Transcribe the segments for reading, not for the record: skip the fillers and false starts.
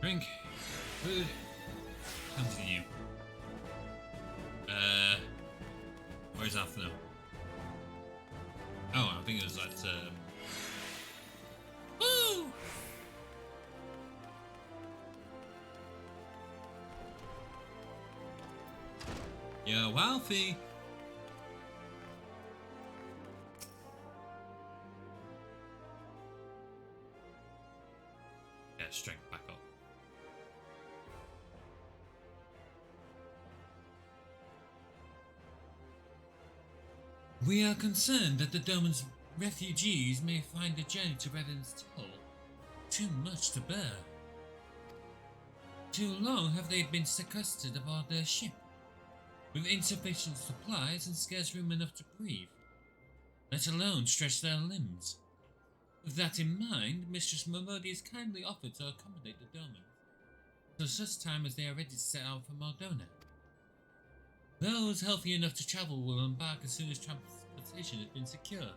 Drink. Food. Continue. Where's after now? Oh, I think it was that, Woo! You're wealthy. Yeah, strength back up. We are concerned that the Domans refugees may find the journey to Revenant's Toll too much to bear. Too long have they been sequestered aboard their ship, with insufficient supplies and scarce room enough to breathe, let alone stretch their limbs. With that in mind, Mistress Momodi has kindly offered to accommodate the Domans for such time as they are ready to set out for Maldona. Those healthy enough to travel will embark as soon as transportation has been secured,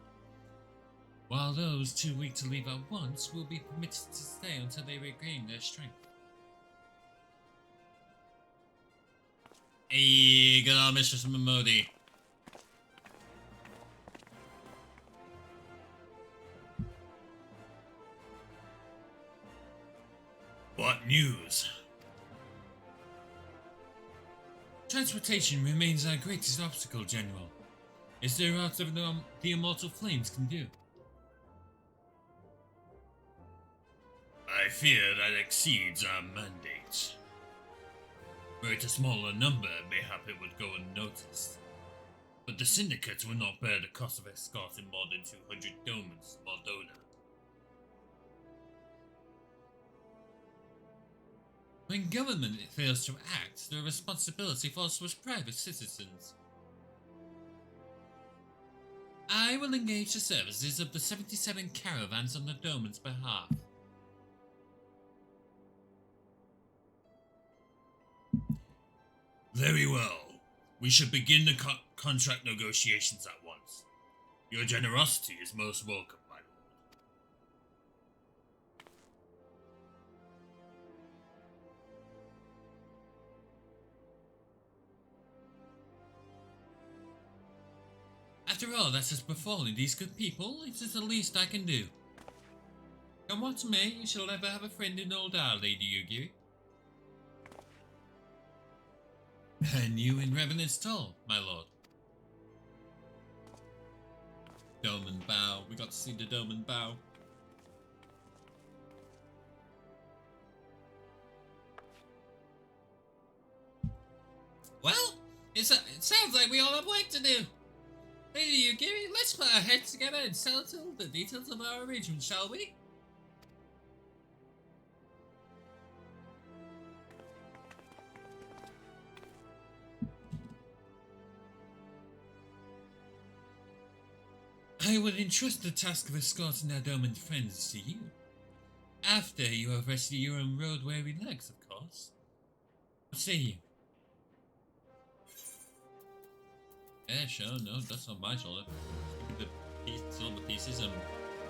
while those too weak to leave at once will be permitted to stay until they regain their strength. Hey, good old Mistress Momodi. What news? Transportation remains our greatest obstacle, General. Is there aught of the immortal flames can do? I fear that exceeds our mandate. Were it a smaller number, mayhap it would go unnoticed. But the Syndicate will not bear the cost of escorting more than 200 Domans to Maldona. When government fails to act, the responsibility falls with private citizens. I will engage the services of the 77 caravans on the Doman's behalf. Very well. We should begin the contract negotiations at once. Your generosity is most welcome, my lord. After all that has befallen these good people, it is the least I can do. Come what may, you shall never have a friend in old our Lady Yugiri. And you in Revenant's Toll, my lord. Doman bow. We got to see the Doman bow. Well, it sounds like we all have work to do. Lady Yugiri, let's put our heads together and settle the details of our arrangement, shall we? I would entrust the task of escorting our Doman friends to you. After you have rested your own road-weary legs, of course. What say you? Yeah, sure, no, that's on my shoulder. Give me the silver pieces and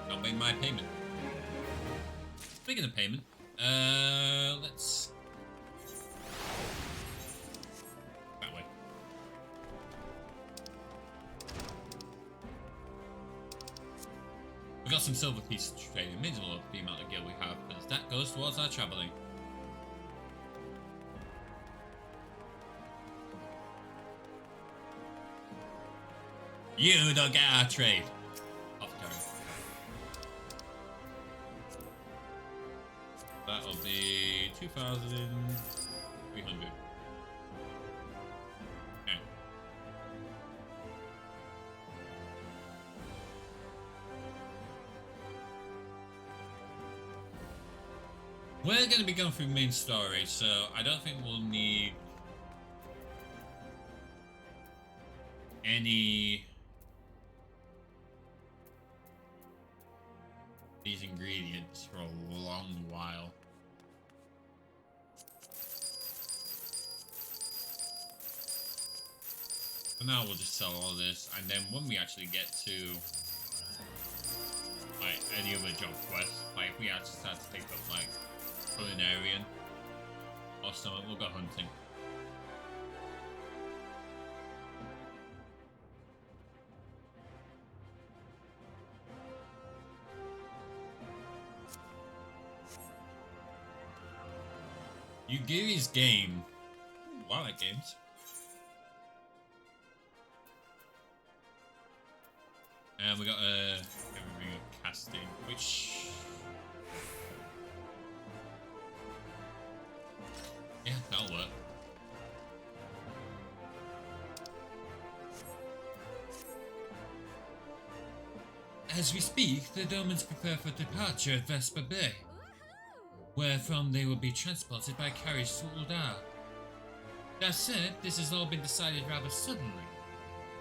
I'll make my payment. Speaking of payment, let's... that way. We got some silver pieces to trade. It means a lot of the amount of gear we have, because that goes towards our travelling. You don't get our trade. Off turn. That'll be 2,300. Okay. We're going to be going through main story, so I don't think we'll need any these ingredients for a long while. So now we'll just sell all this, and then when we actually get to like any other job quest, like if we actually start to take up like culinarian, Awesome, we'll go hunting. Yugiri's game. Ooh, I like games. And we got everything casting, which yeah, that'll work. As we speak, the Domans prepare for departure at Vesper Bay, wherefrom they will be transported by carriage to Uldar. That said, this has all been decided rather suddenly.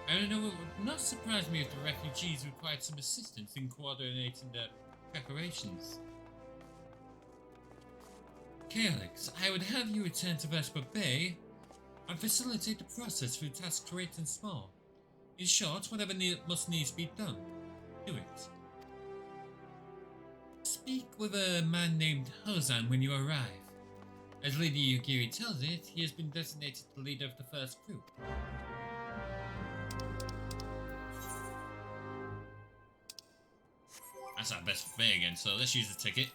I know it would not surprise me if the refugees required some assistance in coordinating their preparations. Calyx, I would have you return to Vesper Bay and facilitate the process through tasks great and small. In short, whatever must needs be done, do it. Speak with a man named Hozan when you arrive. As Lady Yugiri tells it, he has been designated the leader of the first group. That's our best bay again, so let's use the ticket.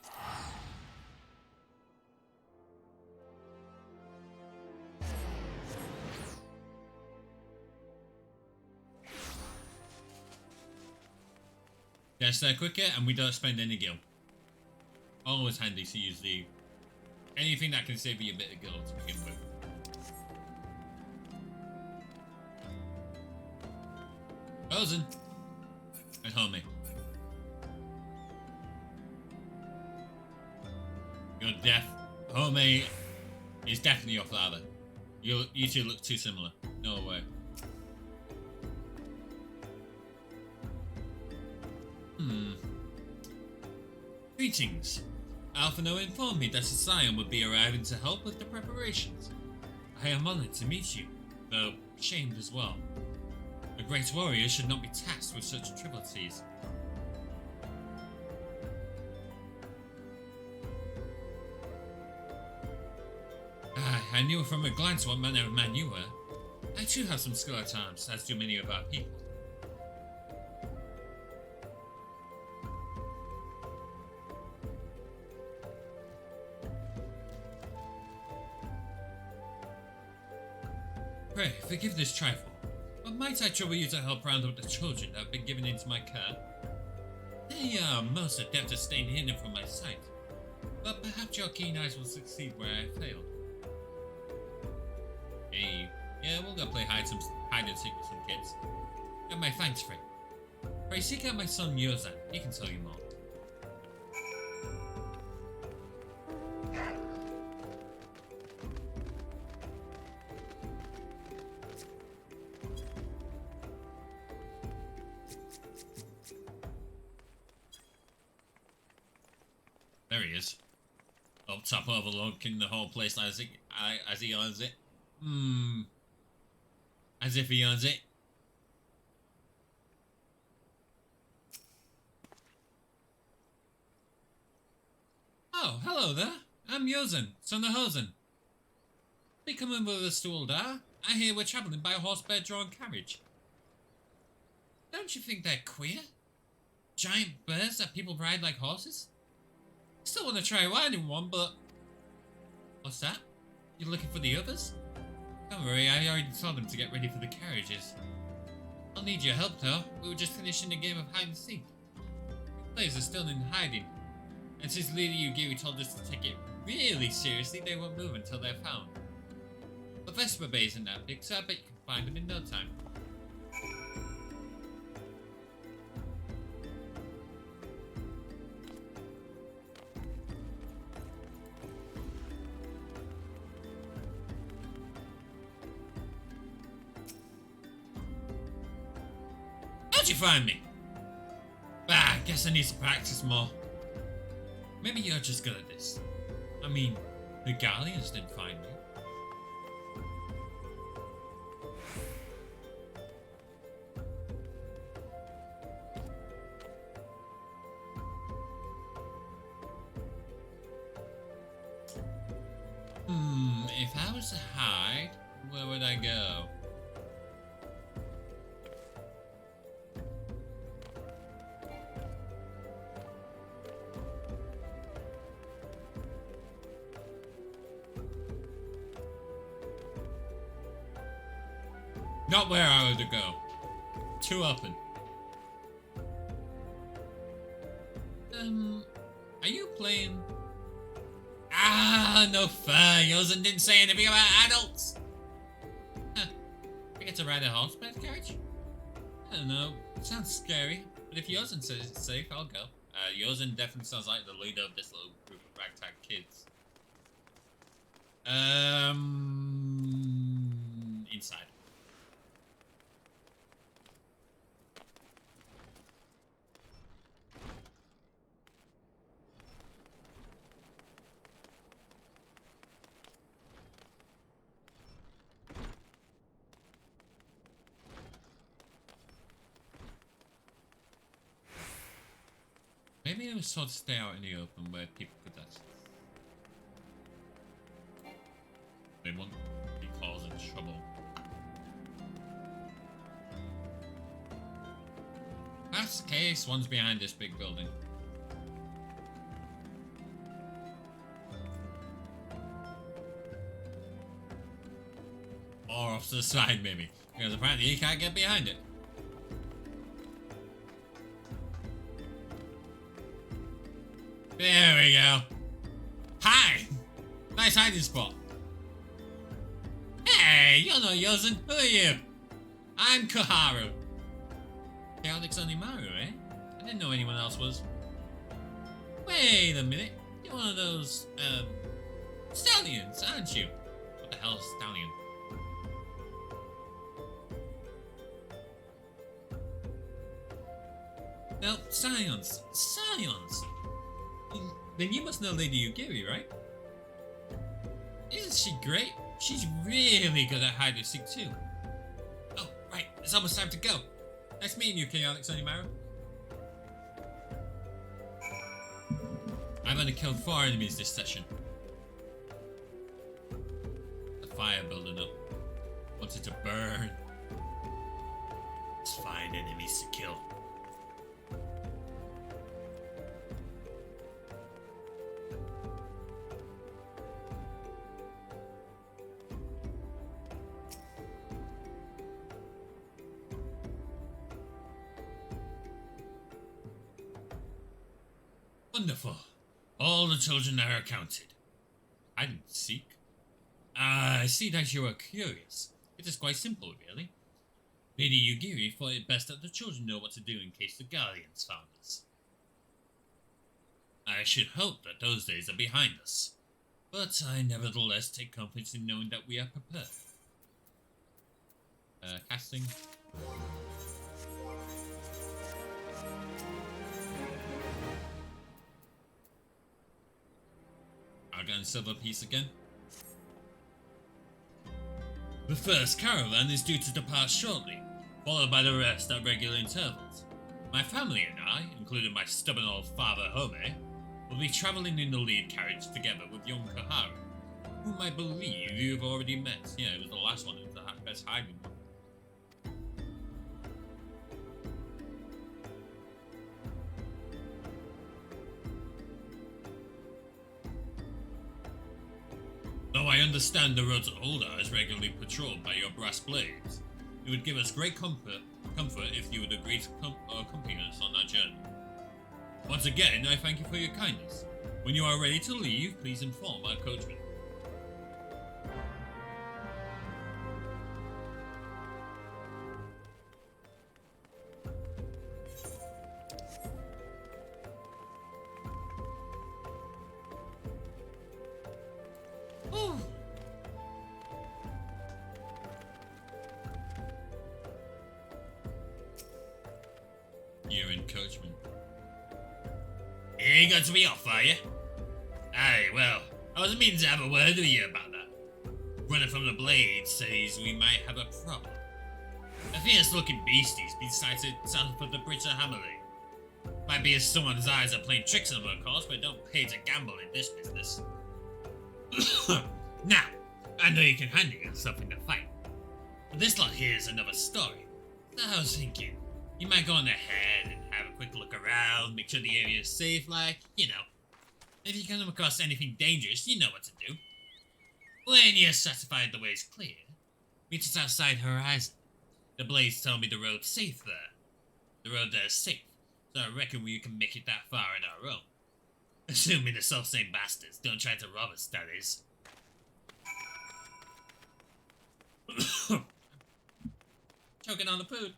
Gets there quicker and we don't spend any gil. Always handy to use anything that can save you a bit of gil to begin with. Frozen and homie. You're deaf. Homie is definitely your father. You two look too similar. No way. Greetings. Alphino informed me that Scion would be arriving to help with the preparations. I am honored to meet you, though shamed as well. A great warrior should not be tasked with such trivialities. I knew from a glance what manner of man you were. I too have some skill at arms, as do many of our people. Pray, forgive this trifle, but might I trouble you to help round up the children that have been given into my care? They are most adept at staying hidden from my sight, but perhaps your keen eyes will succeed where I failed. Hey, yeah, we'll go play hide and seek with some kids. Got my thanks for it. Pray seek out my son Yozan, he can tell you more. There he is. Up top overlooking the whole place as he owns it. As if he owns it. Oh, hello there. I'm Yozan, son of Hosen. Be coming with us to Uldar? I hear we're travelling by a horse-bear-drawn carriage. Don't you think they're queer? Giant bears that people ride like horses? Still want to try riding one, but... What's that? You're looking for the others? Don't worry, I already told them to get ready for the carriages. I'll need your help though. We were just finishing a game of hide and seek. Players are still in hiding. And since Lady Yugiri told us to take it really seriously, they won't move until they're found. The Vesper Bay isn't that big, so I bet you can find them in no time. How'd you find me? I guess I need to practice more. Maybe you're just good at this. I mean, the Galleons didn't find me. was to hide, where would I go? Not where I would go. Too open. Are you playing? Ah, no fair. Yosin didn't say anything about adults. Huh. I get to ride a horseback carriage? I don't know. It sounds scary. But if Yosin says it's safe, I'll go. Yosin definitely sounds like the leader of this little group of ragtag kids. Inside. Maybe it was sort of stay out in the open where people could access. They won't be causing trouble. That's the case, one's behind this big building. Or off to the side maybe, because apparently you can't get behind it. There we go. Hi! Nice hiding spot. Hey, you're not Yosin. Who are you? I'm Koharu. Chaotic Onimaru, eh? I didn't know anyone else was. Wait a minute. You're one of those, stallions, aren't you? What the hell is a stallion? No, scions. Scions! Then you must know Lady Yugiri, right? Isn't she great? She's really good at hide and seek too. Oh, right, it's almost time to go. Nice meeting you, Chaotic Onimaru. I've only killed 4 enemies this session. The fire building up. Wants it to burn. Let's find enemies to kill. Wonderful. All the children are accounted. I didn't seek. I see that you are curious. It is quite simple, really. Lady Yugiri thought it best that the children know what to do in case the Guardians found us. I should hope that those days are behind us, but I nevertheless take confidence in knowing that we are prepared. Casting. Argan silver piece again. The first caravan is due to depart shortly, followed by the rest at regular intervals. My family and I, including my stubborn old father Home, will be travelling in the lead carriage together with young Koharu, whom I believe you've already met. Yeah, it was the last one, it was the best hiding one. Though I understand the road to Uldar is regularly patrolled by your brass blades, it would give us great comfort if you would agree to accompany us on our journey. Once again, I thank you for your kindness. When you are ready to leave, please inform our coachman. You're in coachman. You ain't got to be off, are you? Aye, well, I was meaning to have a word with you about that. Running from the blade says we might have a problem. A fierce-looking beastie's been sighted south of the bridge of Hammerley. Might be as someone's eyes are playing tricks on them, of course, but don't pay to gamble in this business. Now, I know you can handle yourself in the fight. But this lot here is another story. So I was thinking, you might go on ahead and have a quick look around, make sure the area is safe, like, you know. If you come across anything dangerous, you know what to do. When you're satisfied the way's clear, meet us outside Horizon. The Blades tell me the road's safe there. The road there is safe, so I reckon we can make it that far on our own. Assuming the self-same bastards don't try to rob us, that is. Choking on the food.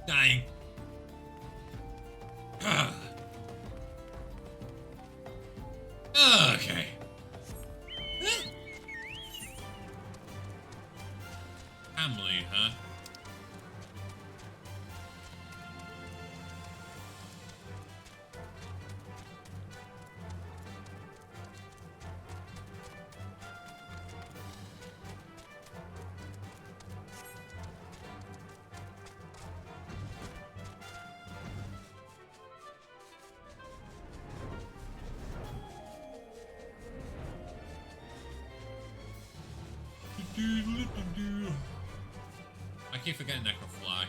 Dying. Okay. Family, huh? I keep forgetting that can fly.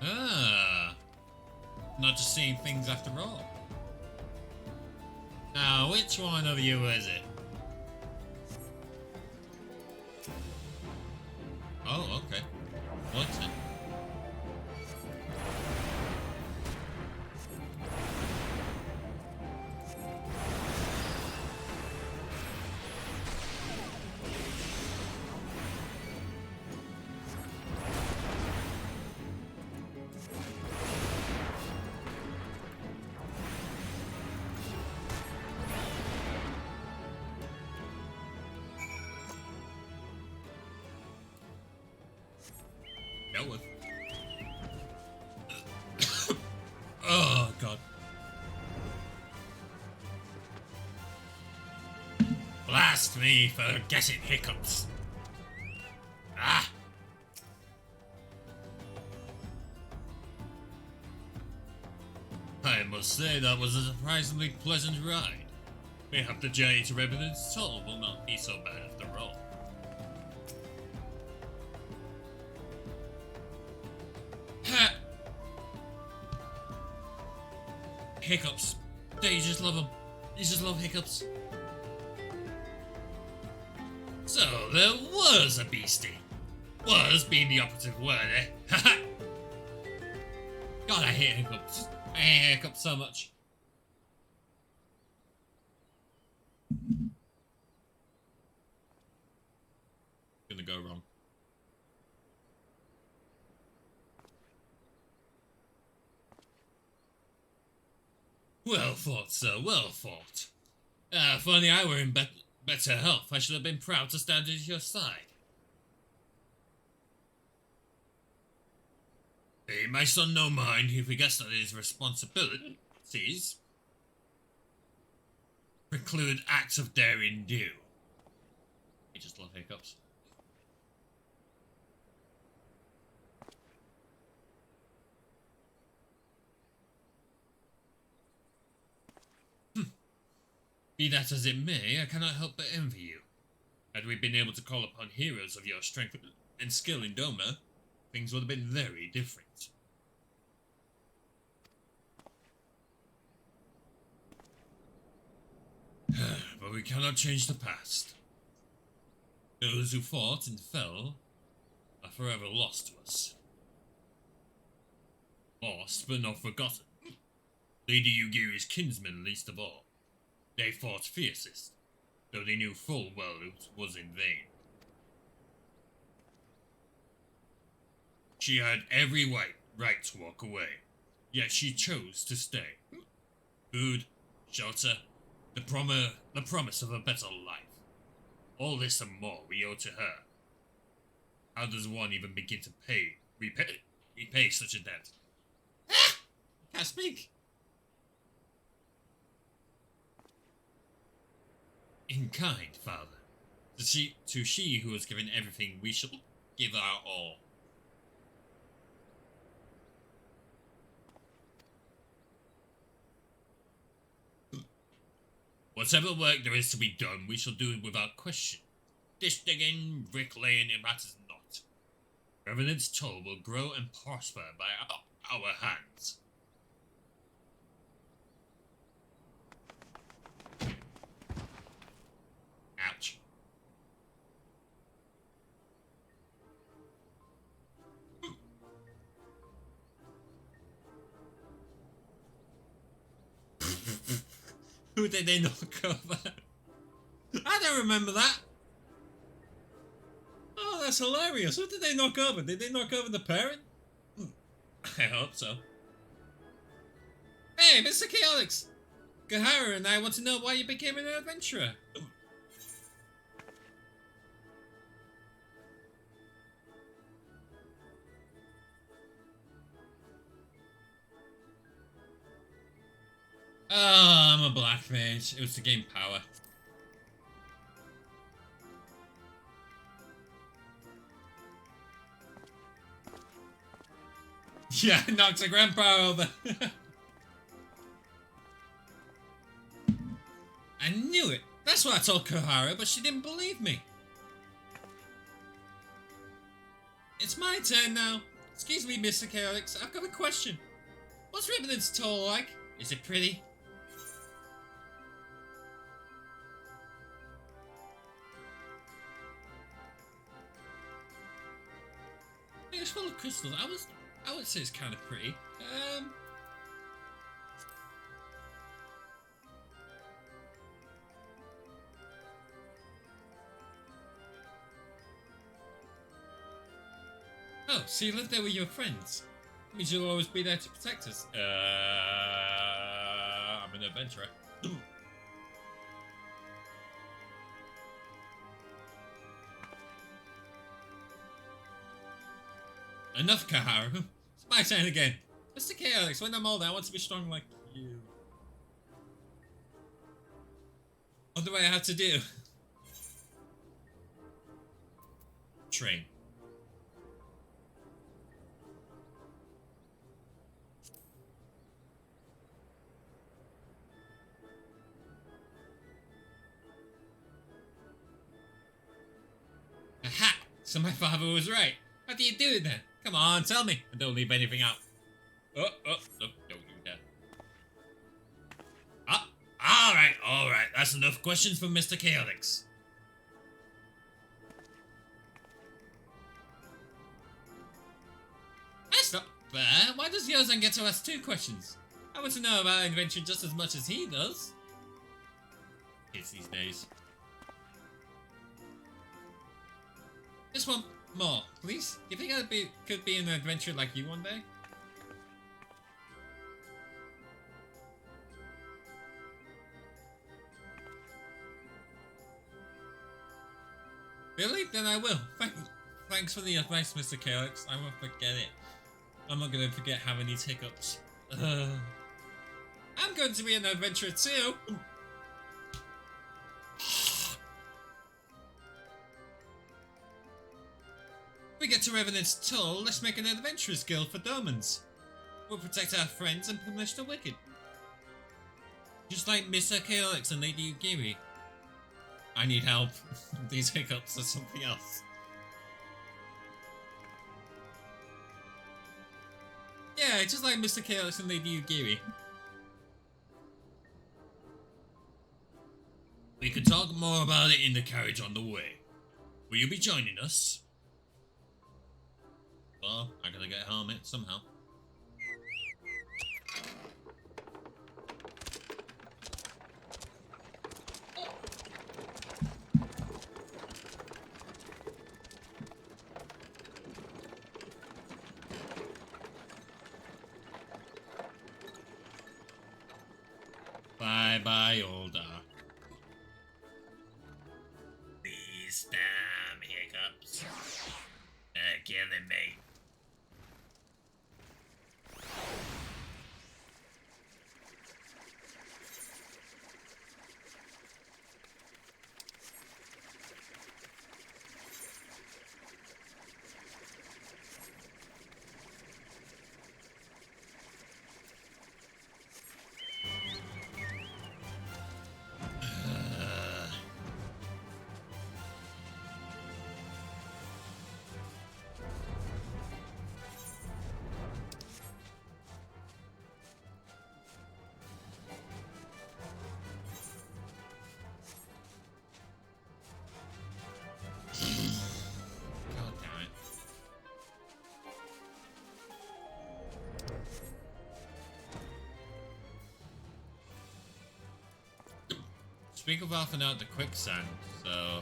Ah, not just seeing things after all. Now, which one of you is it? Oh, okay. What's it? With. Oh god. Blast me for getting hiccups. Ah. I must say that was a surprisingly pleasant ride. Mayhap the journey to Revenant's Toll will not be so bad after all. Hiccups. Don't you just love them? You just love hiccups. So, there was a beastie. Was being the operative word, eh? Haha! God, I hate hiccups. I hate hiccups so much. Gonna go wrong. Well fought, sir, well fought. If only I were in better health, I should have been proud to stand at your side. Hey, my son no mind if he gets that his responsibilities preclude acts of daring do. You just love hiccups. Be that as it may, I cannot help but envy you. Had we been able to call upon heroes of your strength and skill in Doma, things would have been very different. But we cannot change the past. Those who fought and fell are forever lost to us. Lost, but not forgotten. Lady Yugiri's kinsmen least of all. They fought fiercest, though they knew full well it was in vain. She had every right to walk away, yet she chose to stay. Food, shelter, the promise of a better life. All this and more we owe to her. How does one even begin to repay such a debt? Ah! Can't speak. In kind, father, To she who has given everything, we shall give our all. Whatever work there is to be done, we shall do it without question. Dish digging, bricklaying, it matters not. Revenant's toll will grow and prosper by our hands. Ouch. Who did they knock over? I don't remember that. Oh, that's hilarious. Who did they knock over? Did they knock over the parent? I hope so. Hey, Mr. Chaotix! Gahara and I want to know why you became an adventurer. Oh, I'm a black mage. It was to gain power. Yeah, knocked a grandpa over. I knew it. That's what I told Kohara, but she didn't believe me. It's my turn now. Excuse me, Mr. Chaotix. I've got a question. What's Revenant's toll like? Is it pretty? It's full of crystals. I would say it's kind of pretty. Oh, so you live there with your friends? That means you'll always be there to protect us. I'm an adventurer. Enough, Kaharu. It's my turn again. Mr. Chaotix, when I'm older, I want to be strong like you. What do I have to do? Train. Aha! So my father was right. How do you do it then? Come on, tell me. And don't leave anything out. Oh, look, don't do that. Alright. That's enough questions from Mr. Chaotix. That's not fair. Why does Yozan get to ask 2 questions? I want to know about adventure just as much as he does. Kids these days. Just one more, please. Do you think I could be an adventurer like you one day? Really? Then I will. Thanks for the advice, Mr. Chaotix. I won't forget it. I'm not going to forget having these hiccups. I'm going to be an adventurer too. We get to Revenant's Toll, let's make an adventurers guild for Domans. We'll protect our friends and punish the wicked. Just like Mr. Chaotix and Lady Ugiri. I need help. These hiccups are something else. Yeah, just like Mr. Chaotix and Lady Ugiri. We could talk more about it in the carriage on the way. Will you be joining us? Well, I gotta get home somehow. Bye, old dark. These damn hiccups. They're killing me. Speak of half an hour to quicksand, so...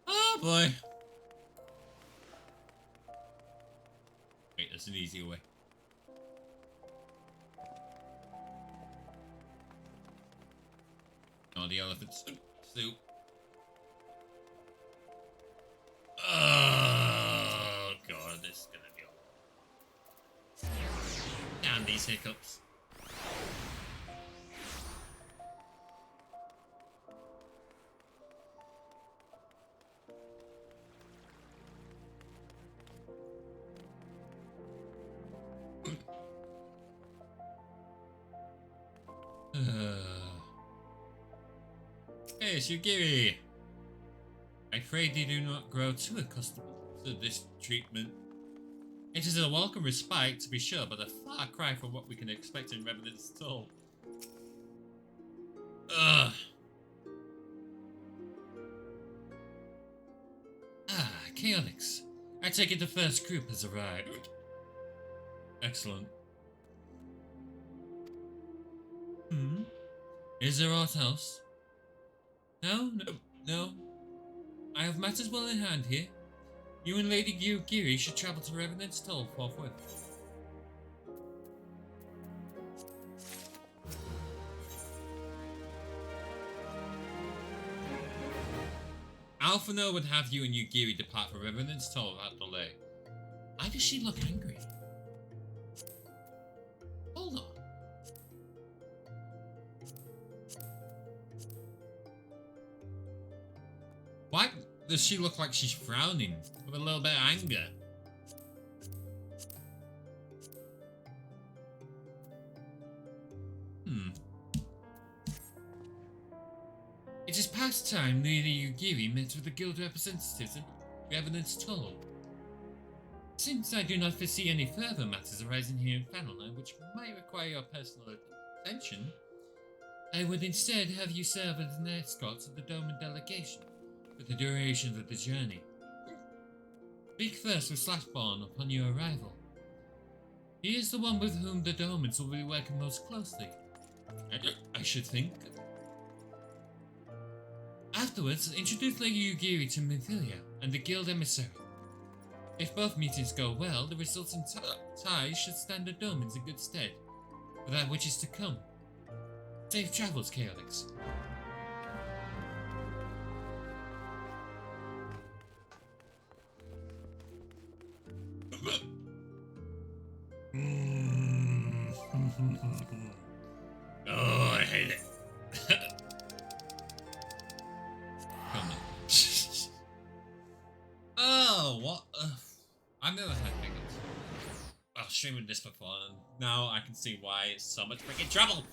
Oh boy! Wait, there's an easier way. Oh, the elephant soup. Oh god, this is gonna be awful. Damn these hiccups. Hey, Shugiri! I pray you do not grow too accustomed to this treatment. It is a welcome respite, to be sure, but a far cry from what we can expect in Revenant's Toll. Ugh. Ah, Chaotix. I take it the first group has arrived. Excellent. Is there aught else? No. I have matters well in hand here. You and Lady Giri should travel to Revenant's Toll forthwith. Alphino would have you and Yugiri depart for Revenant's Toll without delay. Why does she look angry? Hold on. Why does she look like she's frowning with a little bit of anger? It is past time Lady Yugiri met with the guild representatives at Revenant's Toll. Since I do not foresee any further matters arising here in Fanelin which might require your personal attention, I would instead have you serve as an escort to the Doman delegation for the duration of the journey. Speak first with Slashborn upon your arrival. He is the one with whom the Domans will be working most closely, I should think. Afterwards, introduce Lady Yugiri to Mephilia and the guild emissary. If both meetings go well, the resulting ties should stand the Domans in good stead for that which is to come. Safe travels, Chaotix. Oh, I hate it. Come on. Oh, what? I've never had hiccups. I've streamed this before, and now I can see why it's so much freaking trouble.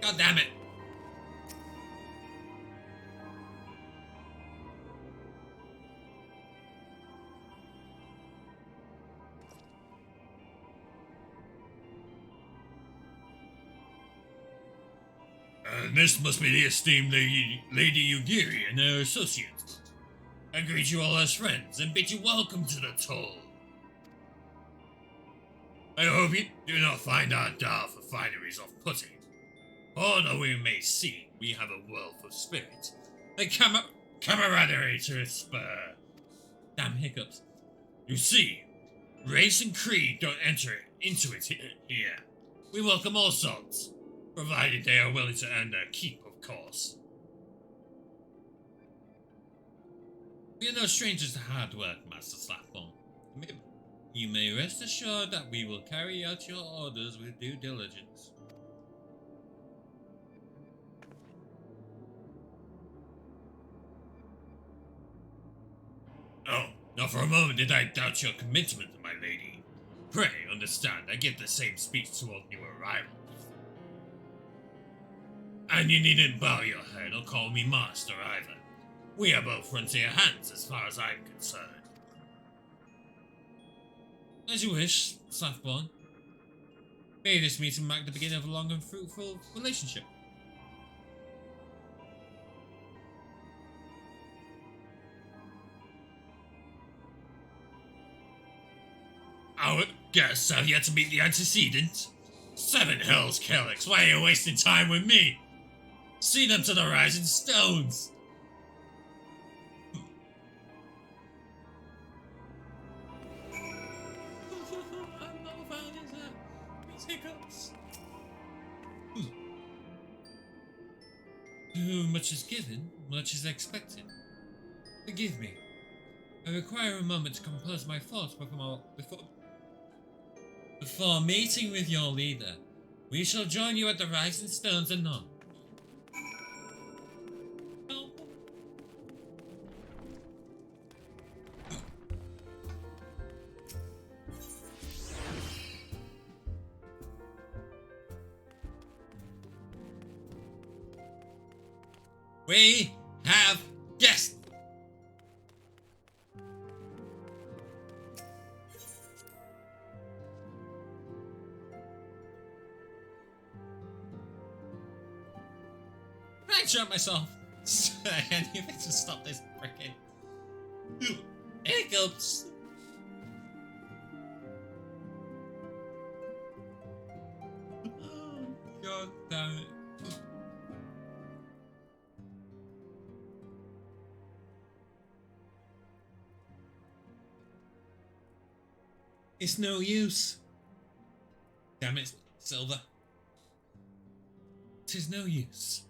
God damn it. This must be the esteemed Lady Yugiri and her associates. I greet you all as friends and bid you welcome to the Toll. I hope you do not find our Darth refineries off-putting. Although we may seem we have a wealth of spirit, and camaraderie to its spur. Damn hiccups. You see, race and creed don't enter into it here. We welcome all sorts, provided they are willing to earn their keep, of course. We are no strangers to hard work, Master Slapbone. You may rest assured that we will carry out your orders with due diligence. Oh, not for a moment did I doubt your commitment, my lady. Pray understand, I give the same speech to all new arrivals. And you needn't bow your head or call me master either. We are both frontier hands as far as I'm concerned. As you wish, Slapborn. May this meeting mark the beginning of a long and fruitful relationship. Guess I've yet to meet the antecedent. 7 hells, Calyx, why are you wasting time with me? See them to the rising stones! I'm not found these hiccups. To whom much is given, much is expected. Forgive me. I require a moment to compose my thoughts before meeting with your leader. We shall join you at the rising stones anon. We have guests! I shot myself. I need to stop this frickin' hiccups. Oh, God damn it. It's no use. Damn it, Silver. Tis no use.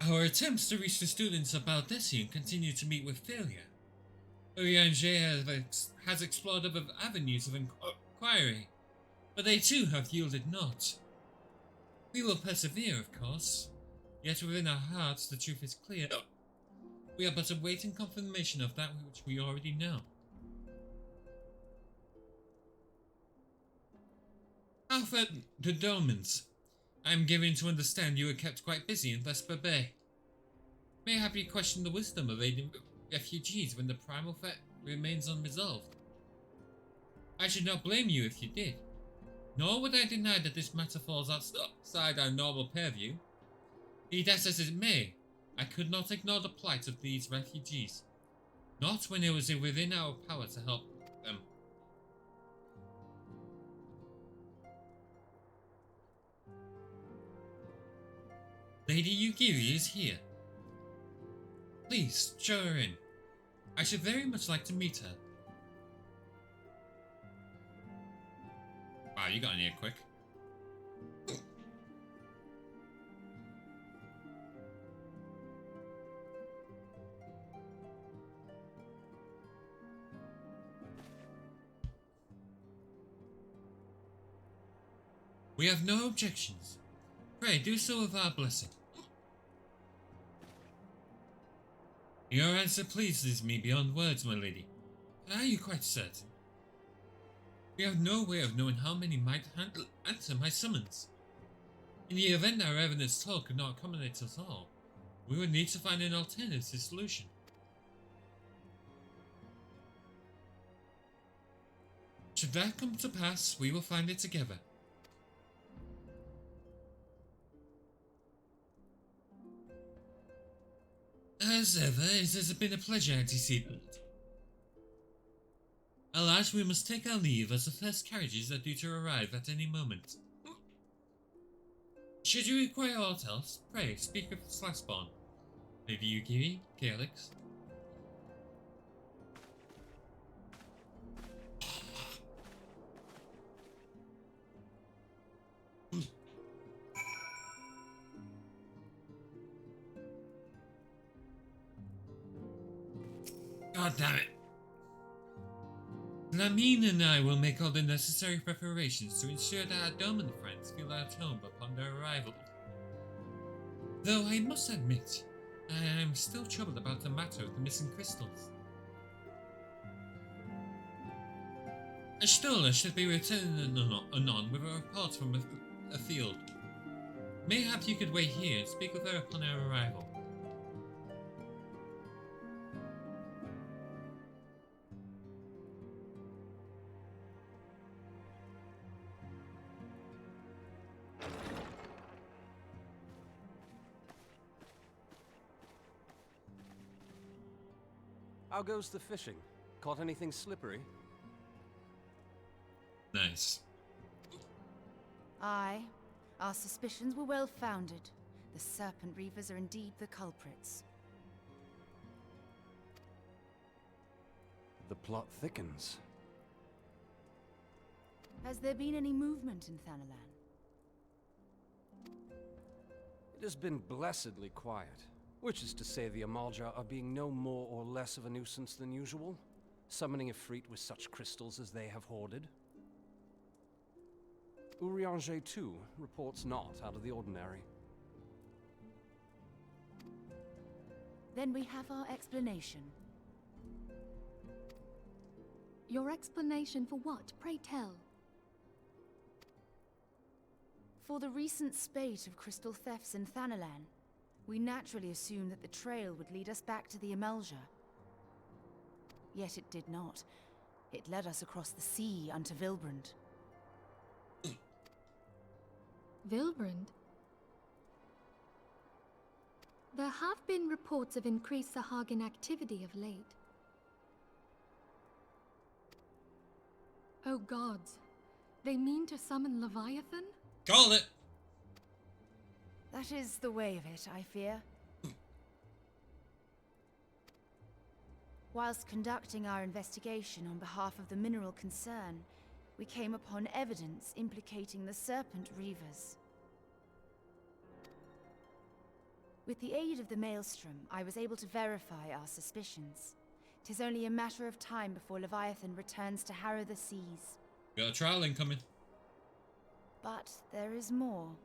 Our attempts to reach the students of Baldessian continue to meet with failure. Oriange has explored other avenues of inquiry, but they too have yielded naught. We will persevere, of course, yet within our hearts the truth is clear. We are but awaiting confirmation of that which we already know. Alfred the Domans, I am given to understand you were kept quite busy in Vesper Bay. Mayhap you question the wisdom of aiding refugees when the primal threat remains unresolved. I should not blame you if you did, nor would I deny that this matter falls outside our normal purview. Be that as it may, I could not ignore the plight of these refugees, not when it was within our power to help them. Lady Yugiri is here. Please, show her in. I should very much like to meet her. Wow, you got in here quick. We have no objections. Pray, do so with our blessing. Your answer pleases me beyond words, my lady. But are you quite certain? We have no way of knowing how many might answer my summons. In the event our evidence told could not accommodate us all, we would need to find an alternative solution. Should that come to pass, we will find it together. As ever, it has been a pleasure, Antecedent. Alas, we must take our leave as the first carriages are due to arrive at any moment. Should you require aught else, pray speak of Slackspawn. Lady Yugiri, Calyx. God damn it. Lamine and I will make all the necessary preparations to ensure that our Doman friends feel at home upon their arrival. Though I must admit, I am still troubled about the matter of the missing crystals. A Stola should be returning anon with a report from a field. Mayhap you could wait here and speak with her upon our arrival. How goes the fishing? Caught anything slippery? Nice. Aye. Our suspicions were well founded. The Serpent Reavers are indeed the culprits. The plot thickens. Has there been any movement in Thanalan? It has been blessedly quiet. Which is to say the Amalja are being no more or less of a nuisance than usual, summoning Ifrit with such crystals as they have hoarded. Urianger, too, reports not out of the ordinary. Then we have our explanation. Your explanation for what, pray tell? For the recent spate of crystal thefts in Thanalan, we naturally assumed that the trail would lead us back to the Amalja. Yet it did not. It led us across the sea unto Vilbrand. Vilbrand? There have been reports of increased Sahagin activity of late. Oh gods, they mean to summon Leviathan? Call it! That is the way of it, I fear. Whilst conducting our investigation on behalf of the mineral concern, we came upon evidence implicating the Serpent Reavers. With the aid of the Maelstrom, I was able to verify our suspicions. 'Tis only a matter of time before Leviathan returns to harrow the seas. Got a trial incoming. But there is more.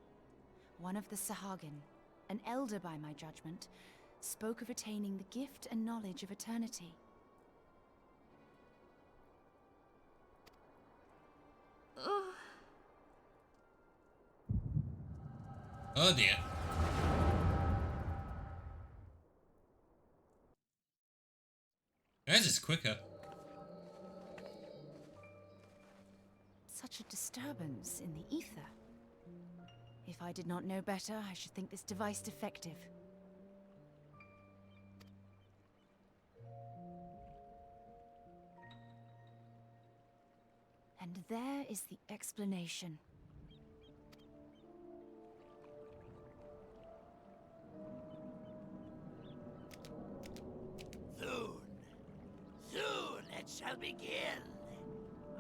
One of the Sahagin, an elder by my judgment, spoke of attaining the gift and knowledge of eternity. Oh dear. Theirs is quicker. Such a disturbance in the ether. If I did not know better, I should think this device defective. And there is the explanation. Soon it shall begin.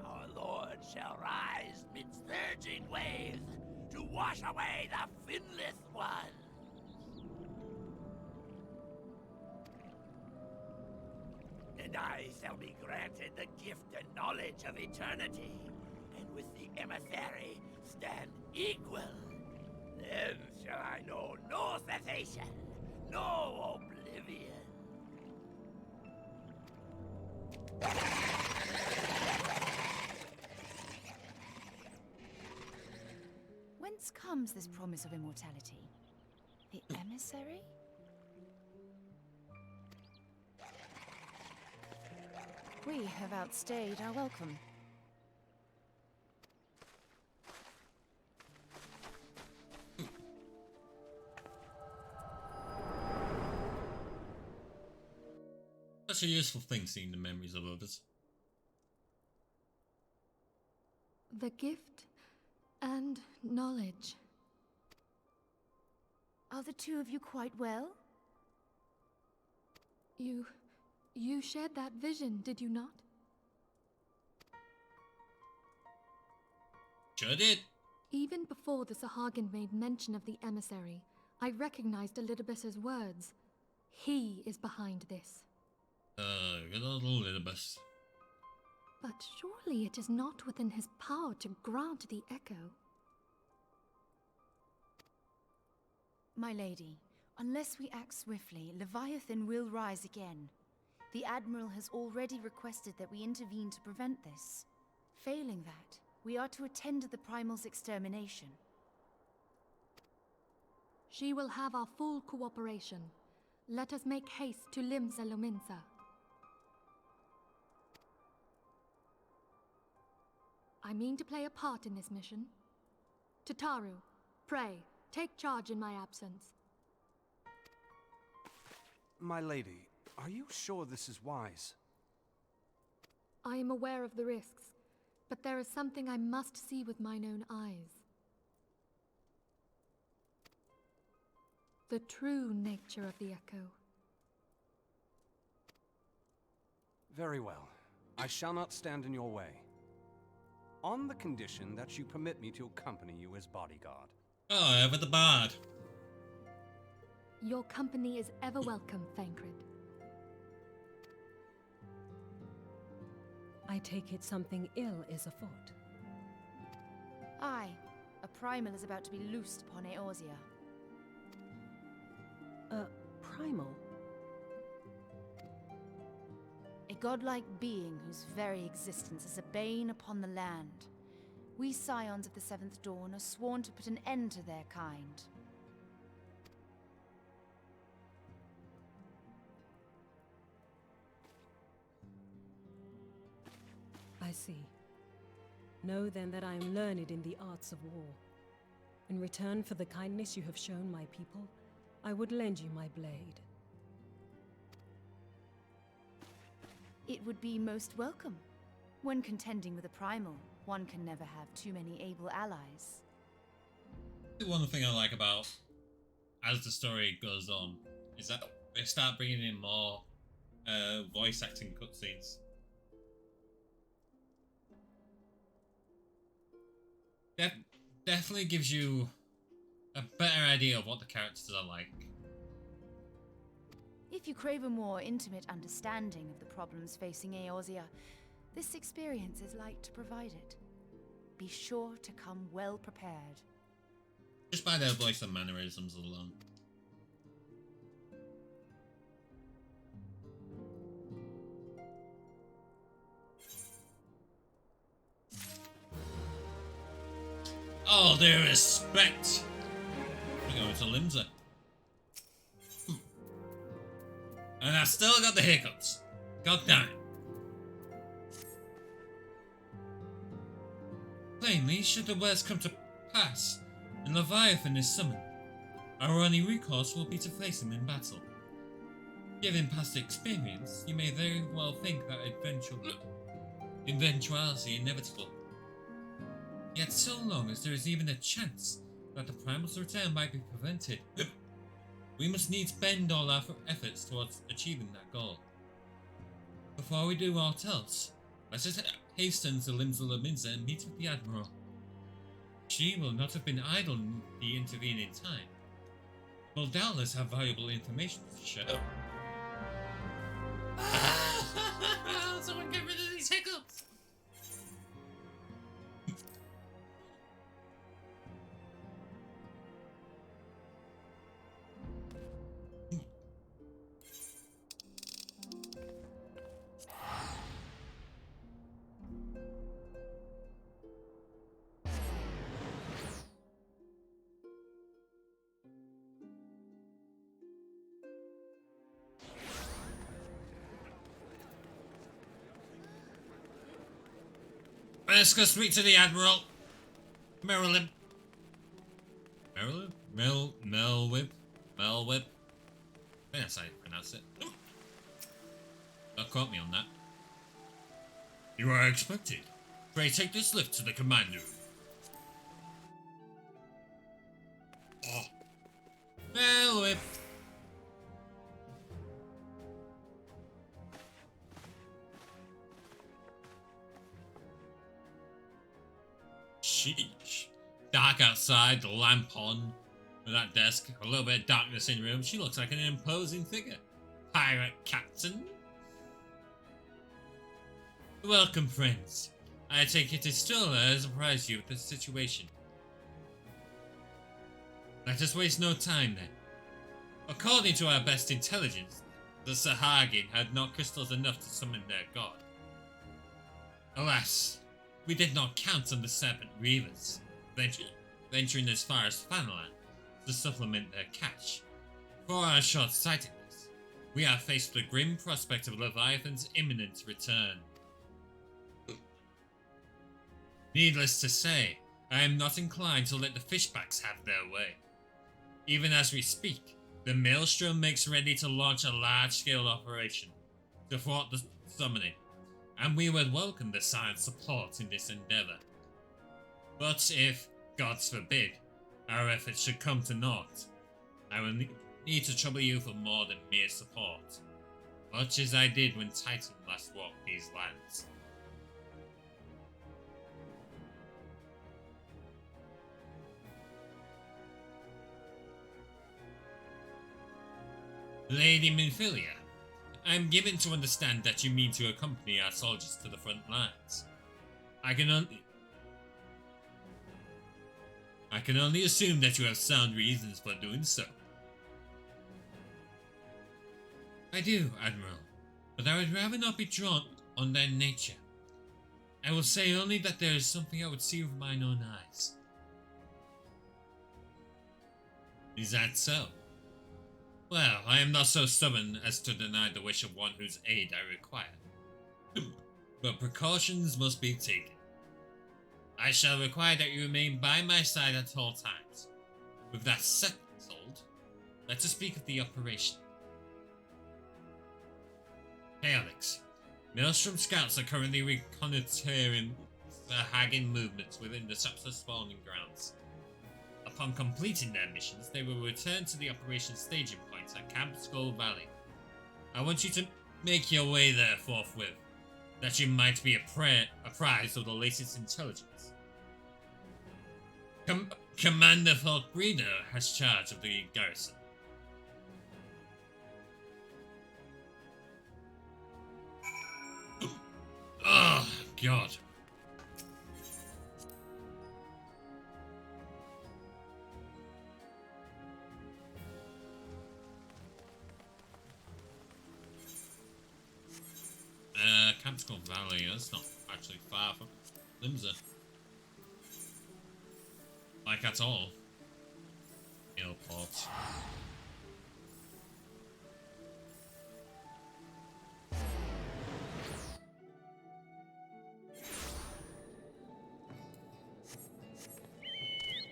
Our Lord shall rise midst surging waves to wash away the finless ones. And I shall be granted the gift and knowledge of eternity, and with the emissary stand equal. Then shall I know no cessation, no oblivion. Whence comes this promise of immortality? The emissary? We have outstayed our welcome. Such a useful thing, seeing the memories of others. The gift and knowledge. Are the two of you quite well? You shared that vision, did you not? Sure did. Even before the Sahagin made mention of the emissary, I recognized Elidibus's words. He is behind this. Good old Elidibus. But surely it is not within his power to grant the echo. My lady, unless we act swiftly, Leviathan will rise again. The Admiral has already requested that we intervene to prevent this. Failing that, we are to attend to the Primal's extermination. She will have our full cooperation. Let us make haste to Limsa Lominsa. I mean to play a part in this mission. Tataru, pray, take charge in my absence. My lady, Are you sure this is wise? I am aware of the risks, but there is something I must see with mine own eyes. The true nature of the Echo. Very well. I shall not stand in your way. On the condition that you permit me to accompany you as bodyguard. Oh, over the bard. Your company is ever welcome, Thancred. I take it something ill is afoot. Aye, a primal is about to be loosed upon Eorzea. Primal? A godlike being whose very existence is a bane upon the land. We scions of the Seventh Dawn are sworn to put an end to their kind. I see. Know then that I am learned in the arts of war. In return for the kindness you have shown my people, I would lend you my blade. It would be most welcome. When contending with a primal, one can never have too many able allies. The one thing I like about as the story goes on is that they start bringing in more voice acting cutscenes. Definitely gives you a better idea of what the characters are like. If you crave a more intimate understanding of the problems facing Eorzea, this experience is like to provide it. Be sure to come well prepared. Just by their voice and mannerisms alone. All due respect. We're going to Limsa. And I've still got the hiccups. God damn it. Plainly, should the worst come to pass, and Leviathan is summoned, our only recourse will be to face him in battle. Given past experience, you may very well think that eventuality inevitable. Yet so long as there is even a chance that the Primal's return might be prevented, we must needs bend all our efforts towards achieving that goal. Before we do aught else, let us hasten to Lominsians and meet with the Admiral. She will not have been idle in the intervening time. Will doubtless have valuable information to share. Someone get rid of these hiccups! Let's go speak to the Admiral. Marilyn. Marilyn? Melwib? I think that's how you pronounce it. Don't quote me on that. You are expected. Pray take this lift to the command room. Oh. Melwib. Sheesh. Dark outside, the lamp on, with that desk, a little bit of darkness in the room. She looks like an imposing figure. Pirate captain? Welcome, friends. I take it Estola has surprised you with the situation. Let us waste no time then. According to our best intelligence, the Sahagin had not crystals enough to summon their god. Alas, we did not count on the Serpent Reavers, venturing as far as Fanland to supplement their catch. For our short-sightedness, we are faced with the grim prospect of Leviathan's imminent return. Needless to say, I am not inclined to let the fishbacks have their way. Even as we speak, The Maelstrom makes ready to launch a large-scale operation to thwart the summoning, and we would welcome the Science support in this endeavor. But if, gods forbid, our efforts should come to naught, I will need to trouble you for more than mere support, much as I did when Titan last walked these lands. Lady Minfilia, I am given to understand that you mean to accompany our soldiers to the front lines. I can only assume that you have sound reasons for doing so. I do, Admiral, but I would rather not be drawn on their nature. I will say only that there is something I would see with mine own eyes. Is that so? Well, I am not so stubborn as to deny the wish of one whose aid I require. But precautions must be taken. I shall require that you remain by my side at all times. With that settled, let us speak of the operation. Hey Alex, Maelstrom scouts are currently reconnoitering the Hagen movements within the Sapsa spawning grounds. Upon completing their missions, they will return to the operation staging point at Camp Skull Valley. I want you to make your way there forthwith, that you might be apprised of the latest intelligence. Commander Falkbreeder has charge of the garrison. Oh, God. Camp Skull Valley, that's not actually far from Limsa. Like at all. Hillport.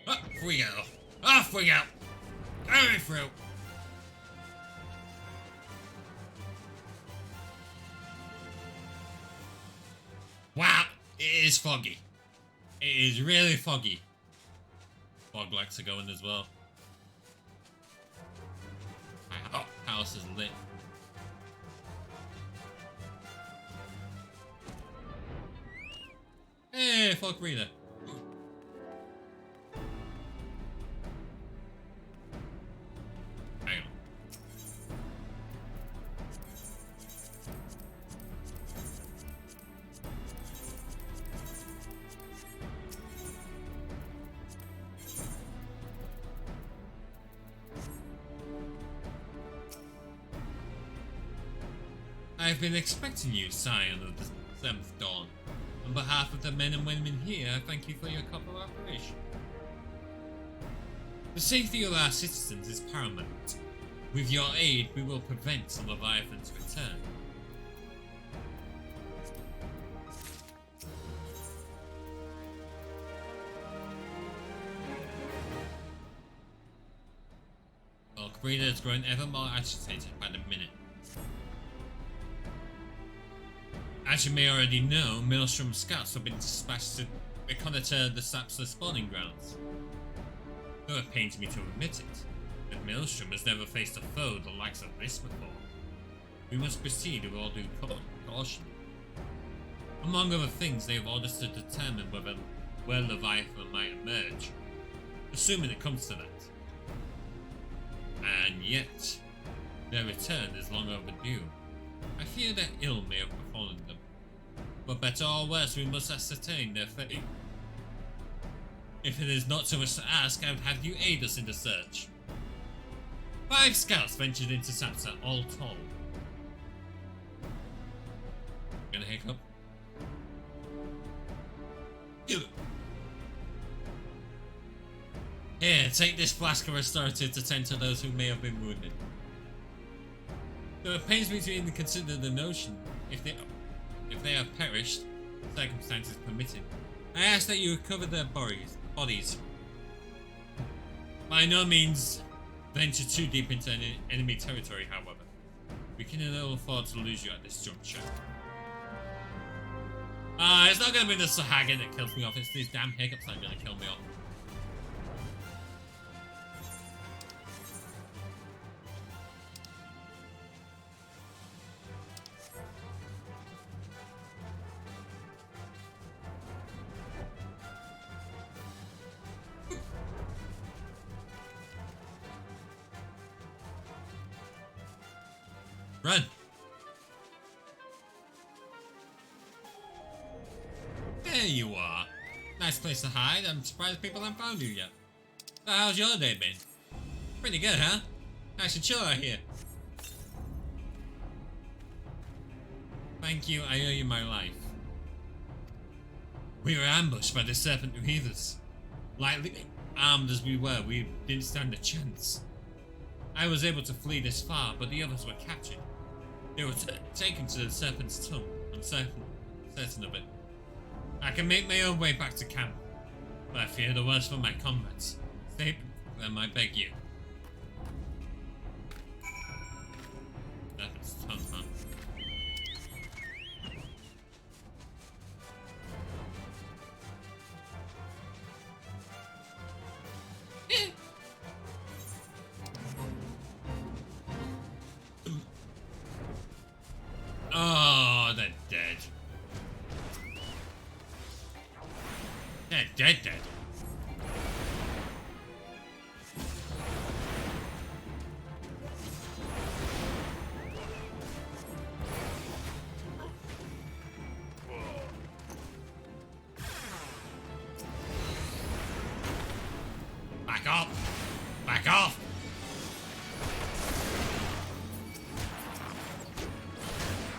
Off we go! Off we go! Hurry through! Wow! It is foggy. It is really foggy. Fog likes to go in as well. Oh, house is lit. Hey, Fog Reader. Hang on. I've been expecting you, Scion of the 7th Dawn. On behalf of the men and women here, I thank you for your cooperation. The safety of our citizens is paramount. With your aid, we will prevent the Leviathan's return. Falkbreeder is growing ever more agitated by the minute. As you may already know, Maelstrom scouts have been dispatched to reconnoiter the Sapsa spawning grounds. Though it pains me to admit it, but Maelstrom has never faced a foe the likes of this before. We must proceed with all due caution. Among other things, they have orders to determine where Leviathan might emerge, assuming it comes to that. And yet, their return is long overdue. I fear that ill may have befallen them. But better or worse, we must ascertain their fate. If it is not too much to ask, I would have you aid us in the search. 5 scouts ventured into Sapsa, all told. Gonna hiccup? Here, take this flask of restorative to tend to those who may have been wounded. Though it pains me to even consider the notion, if they have perished, circumstances permitting, I ask that you recover their bodies. By no means venture too deep into enemy territory, however. We can ill afford to lose you at this juncture. It's not going to be the Sahagin that kills me off, it's these damn hiccups that are going to kill me off. Run! There you are. Nice place to hide. I'm surprised people haven't found you yet. So how's your day been? Pretty good, huh? Nice and chill out here. Thank you, I owe you my life. We were ambushed by the serpent who healed us. Lightly armed as we were, we didn't stand a chance. I was able to flee this far, but the others were captured. They were taken to the serpent's tongue. I'm certain of it. I can make my own way back to camp, but I fear the worst for my comrades. Stay with them, I beg you. Serpent's tongue, huh? Oh, they're dead. They're dead. Back off! Back off!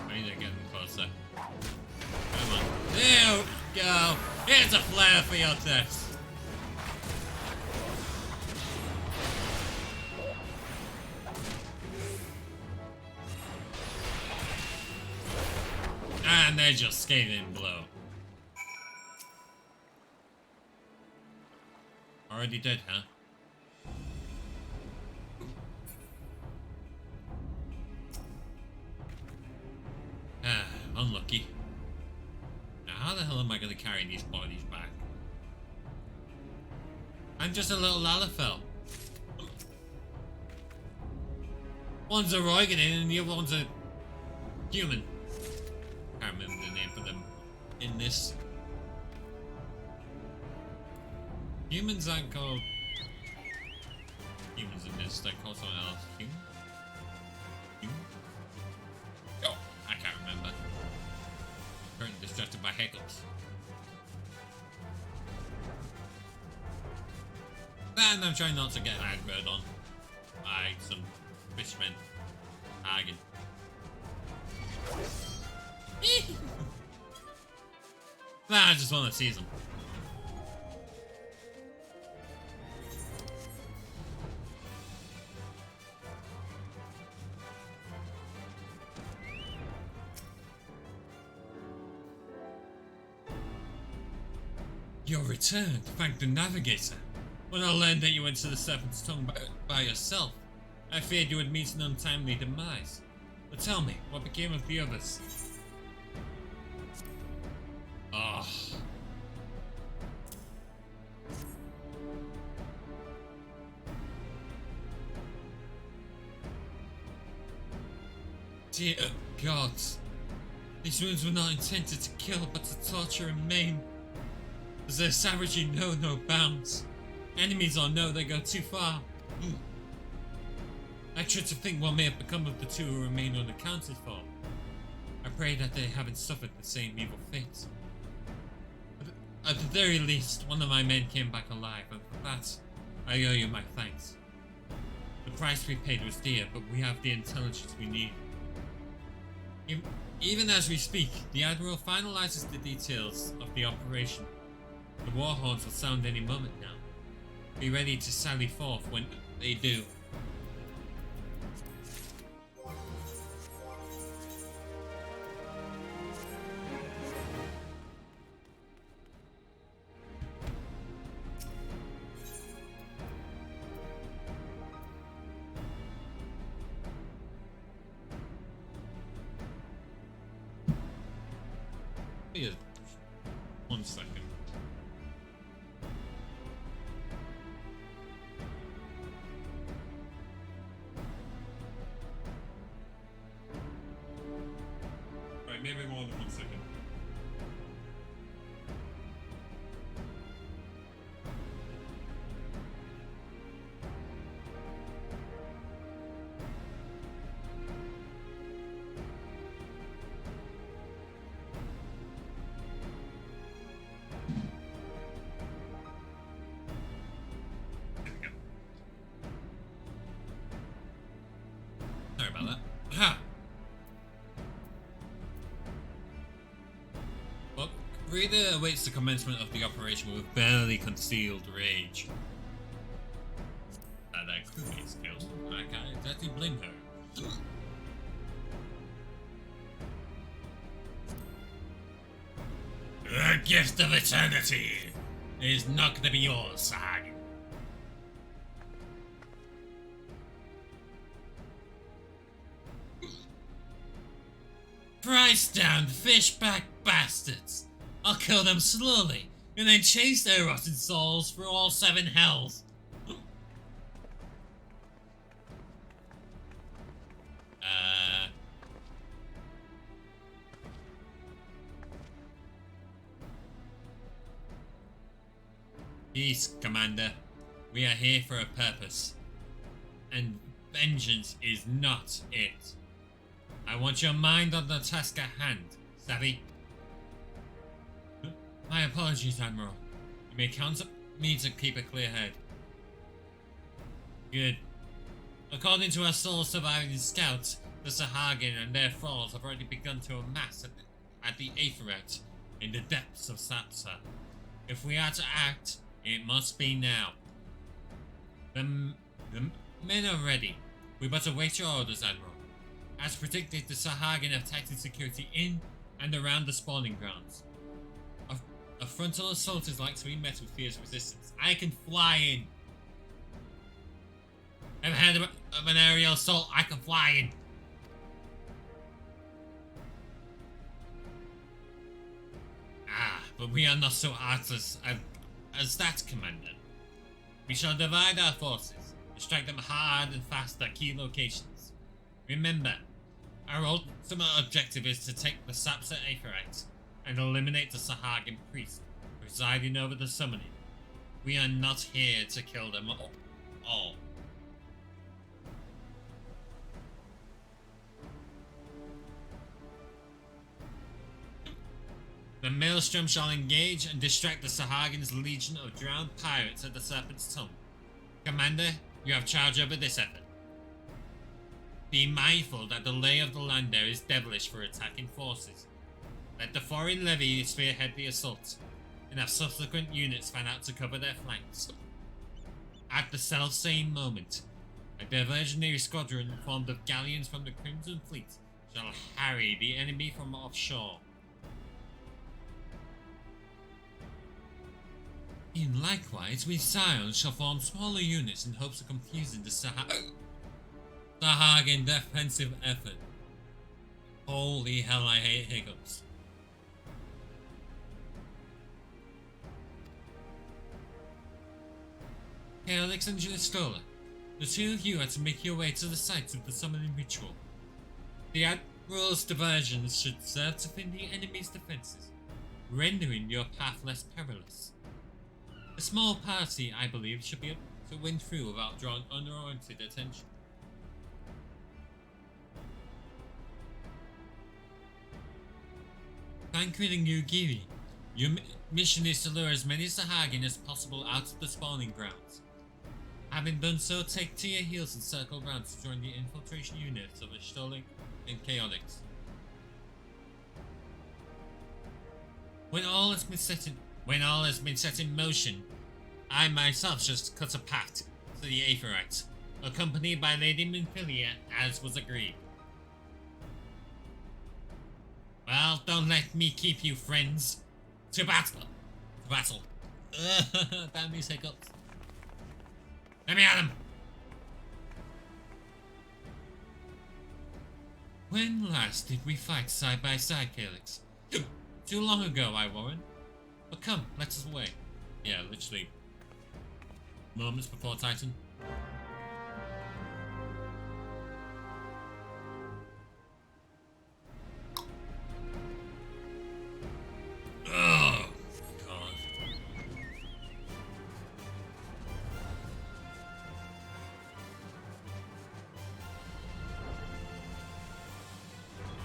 I need to get closer. Come on. There we go! Here's a flare for your test! And they're just skating below. Already dead, huh? Unlucky. Now how the hell am I going to carry these bodies back? I'm just a little Lalafell. One's a Roiganin and the other one's a human. Can't remember the name for them in this. Humans aren't called humans in this, they're called someone else. Human? Human? Oh, I can't remember. Currently distracted by hiccups. And I'm trying not to get aggroed on by some fishmen. Hagen. I just want to tease them. Your return, thank the navigator. When I learned that you went to the Serpent's Tongue by yourself, I feared you would meet an untimely demise. But tell me, what became of the others? Ah. Oh. Dear gods, these wounds were not intended to kill, but to torture and maim. As their savagery know no bounds. Enemies or no, they go too far. I try to think what may have become of the two who remain unaccounted for. I pray that they haven't suffered the same evil fate. At the very least, one of my men came back alive, and for that, I owe you my thanks. The price we paid was dear, but we have the intelligence we need. Even as we speak, the Admiral finalizes the details of the operation. The war horns will sound any moment now. Be ready to sally forth when they do. Yeah. 1 second. Right, maybe more than 1 second. Sorry about that. Ha! Well, Rita awaits the commencement of the operation with barely concealed rage. That could be skills. I can't exactly blame her. The gift of eternity is not going to be yours, Sag. Price-down, fish-back bastards! I'll kill them slowly, and then chase their rotten souls through all 7 hells. Peace, Commander. We are here for a purpose. And vengeance is not it. I want your mind on the task at hand, savvy? My apologies, Admiral. You may count on me to keep a clear head. Good. According to our sole surviving scouts, the Sahagin and their thralls have already begun to amass at the Aetherite in the depths of Sapsa. If we are to act, it must be now. The men are ready. We but await your orders, Admiral. As predicted, the Sahagin have tightened security in and around the spawning grounds. A frontal assault is like to be met with fierce resistance. I can fly in. Ever heard of an aerial assault? I can fly in. But we are not so artless as that, Commander. We shall divide our forces, strike them hard and fast at key locations. Remember, our ultimate objective is to take the Sapsa Aetherite and eliminate the Sahagin priest presiding over the summoning. We are not here to kill them all. The Maelstrom shall engage and distract the Sahagin's legion of drowned pirates at the Serpent's Tongue. Commander, you have charge over this effort. Be mindful that the lay of the land there is devilish for attacking forces. Let the foreign levy spearhead the assault, and have subsequent units fan out to cover their flanks. At the self-same moment, a diversionary squadron formed of galleons from the Crimson Fleet shall harry the enemy from offshore. In likewise, we Scions shall form smaller units in hopes of confusing the Sahagin defensive effort. Holy hell, I hate hiccups. Helix and Julistola, the two of you are to make your way to the site of the summoning ritual. The Admiral's diversions should serve to thin the enemy's defenses, rendering your path less perilous. A small party, I believe, should be able to win through without drawing unwarranted attention. Conquering Yugiri, your mission is to lure as many Sahagin as possible out of the spawning grounds. Having done so, take to your heels and circle round to join the infiltration units of Stoling and Chaotix. When all has been set in motion, I myself just cut a path to the Aetherite, accompanied by Lady Minfilia as was agreed. Well, don't let me keep you, friends. To battle! To battle. Damn these hiccups. Let me at them! When last did we fight side by side, Calyx? Too long ago, I warrant. But come, let us away. Yeah, literally. Moments before Titan. Oh, God.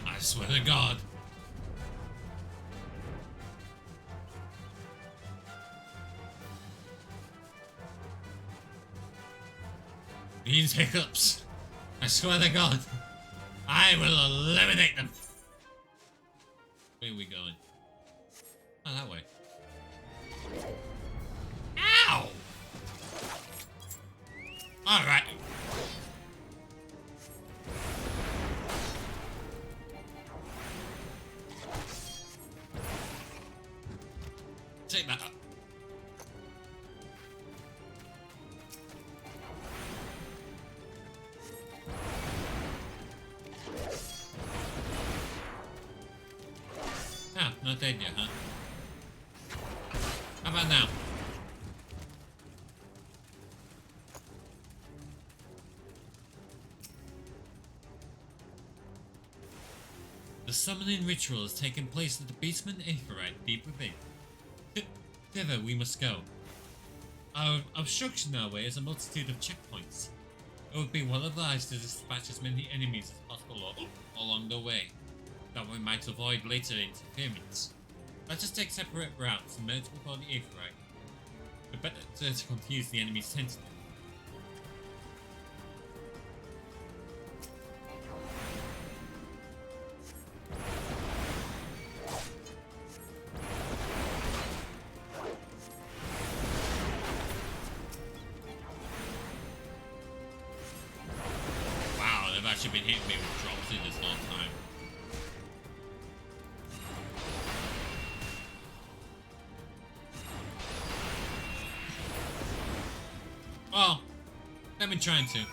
I swear to God. These hiccups. I swear to God. I will eliminate them. Where are we going? Oh, that way. Ow! Alright. Take that up. Ah, not dead yet, huh? How about now? The summoning ritual has taken place at the basement Aetheryte deep within. Thither we must go. Our obstruction our way is a multitude of checkpoints. It would be well advised to dispatch as many enemies as possible along the way, that we might avoid later interference. Let us take separate routes and merge before the Aetheryte. The better to confuse the enemy's sentinel. Wow, they've actually been hitting me with drops in this whole time. Well, they've been trying to. If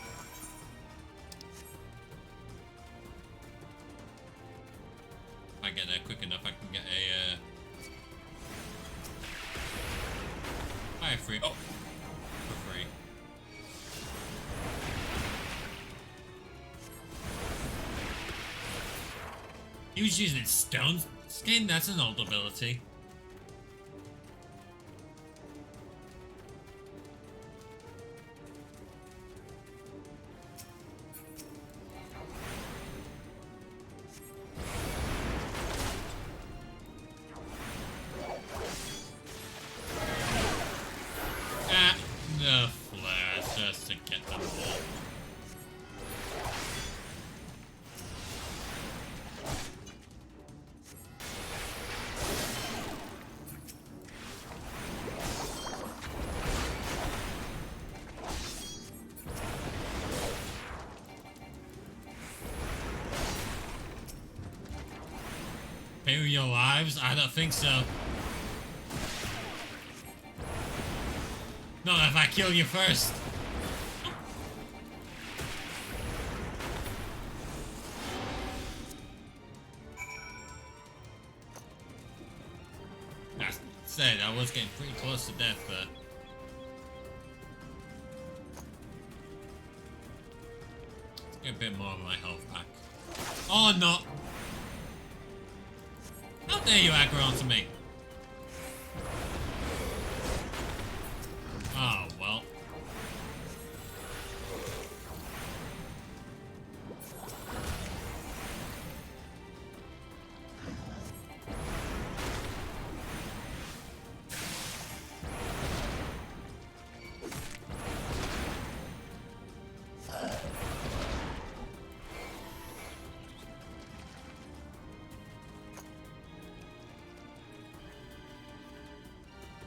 I get there quick enough, I can get a fire free. Oh, for free. He was using stone skin. That's an old ability. The flare just to get them all. Pay with your lives? I don't think so. Not if I kill you first. That said, I was getting pretty close to death there. Let's get a bit more of my health back. Oh no! How dare you aggro onto me? Oh, well.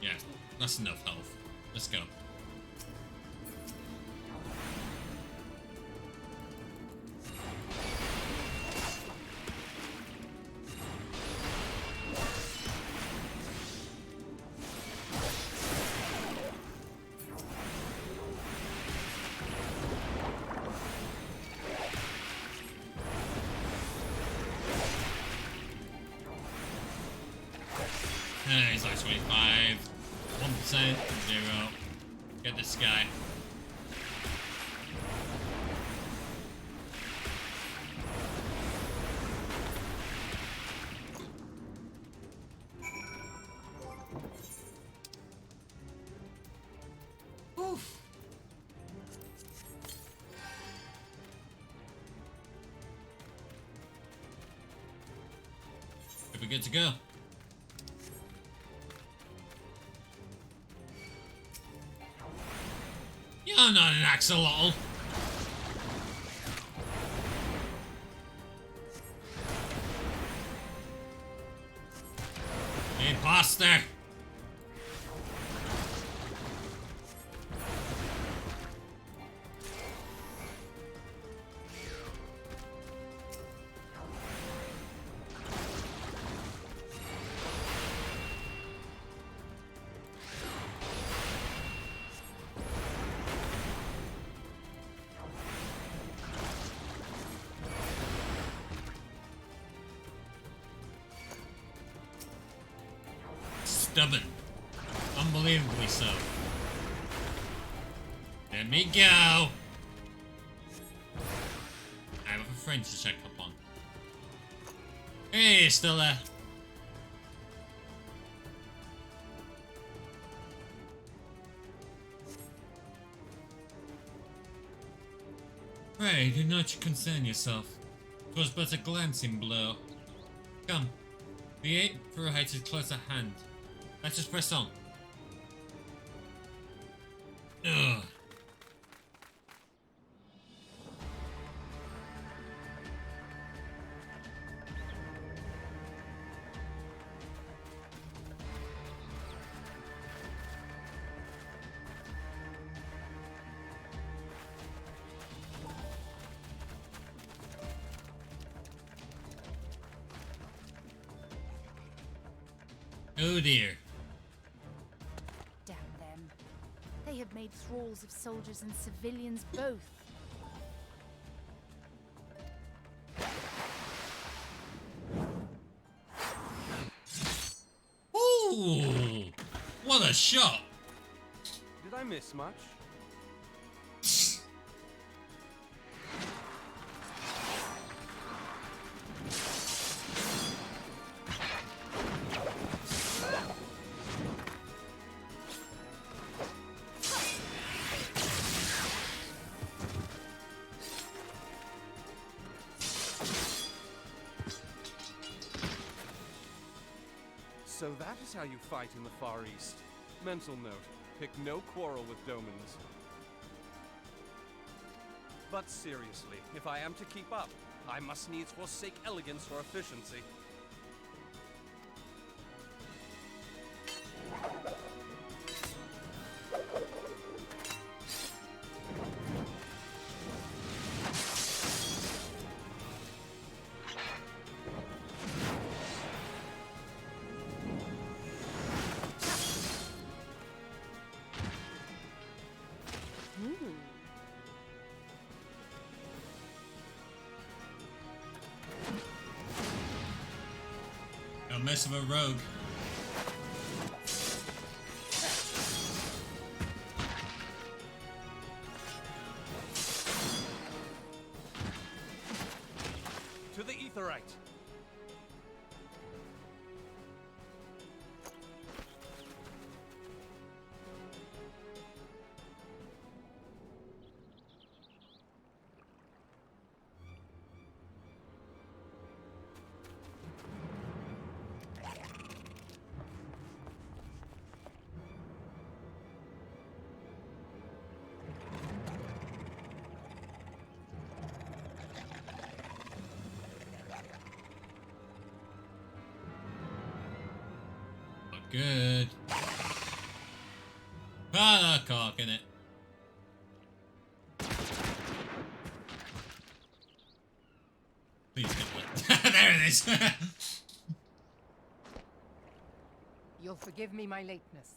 Yeah, that's enough health. Let's go. It's like 25. 1%. 0. Get this guy. Oof. We're good to go. You're not an axolotl. Imposter. Stubborn. Unbelievably so. Let me go. I have a friend to check up on. Hey, you're still there. Pray, do not concern yourself. 'Twas but a glancing blow. Come, the 8th Fahrenheit is close at hand. Let us press on. Ugh. Oh dear. Damn them. They have made thralls of soldiers and civilians both. Ooh! What a shot! Did I miss much? So that is how you fight in the Far East. Mental note, pick no quarrel with Domans. But seriously, if I am to keep up, I must needs forsake elegance for efficiency. A mess of a rogue. To the Aetheryte! Good. Ah, cock in it. Please get lit. There it is. You'll forgive me my lateness.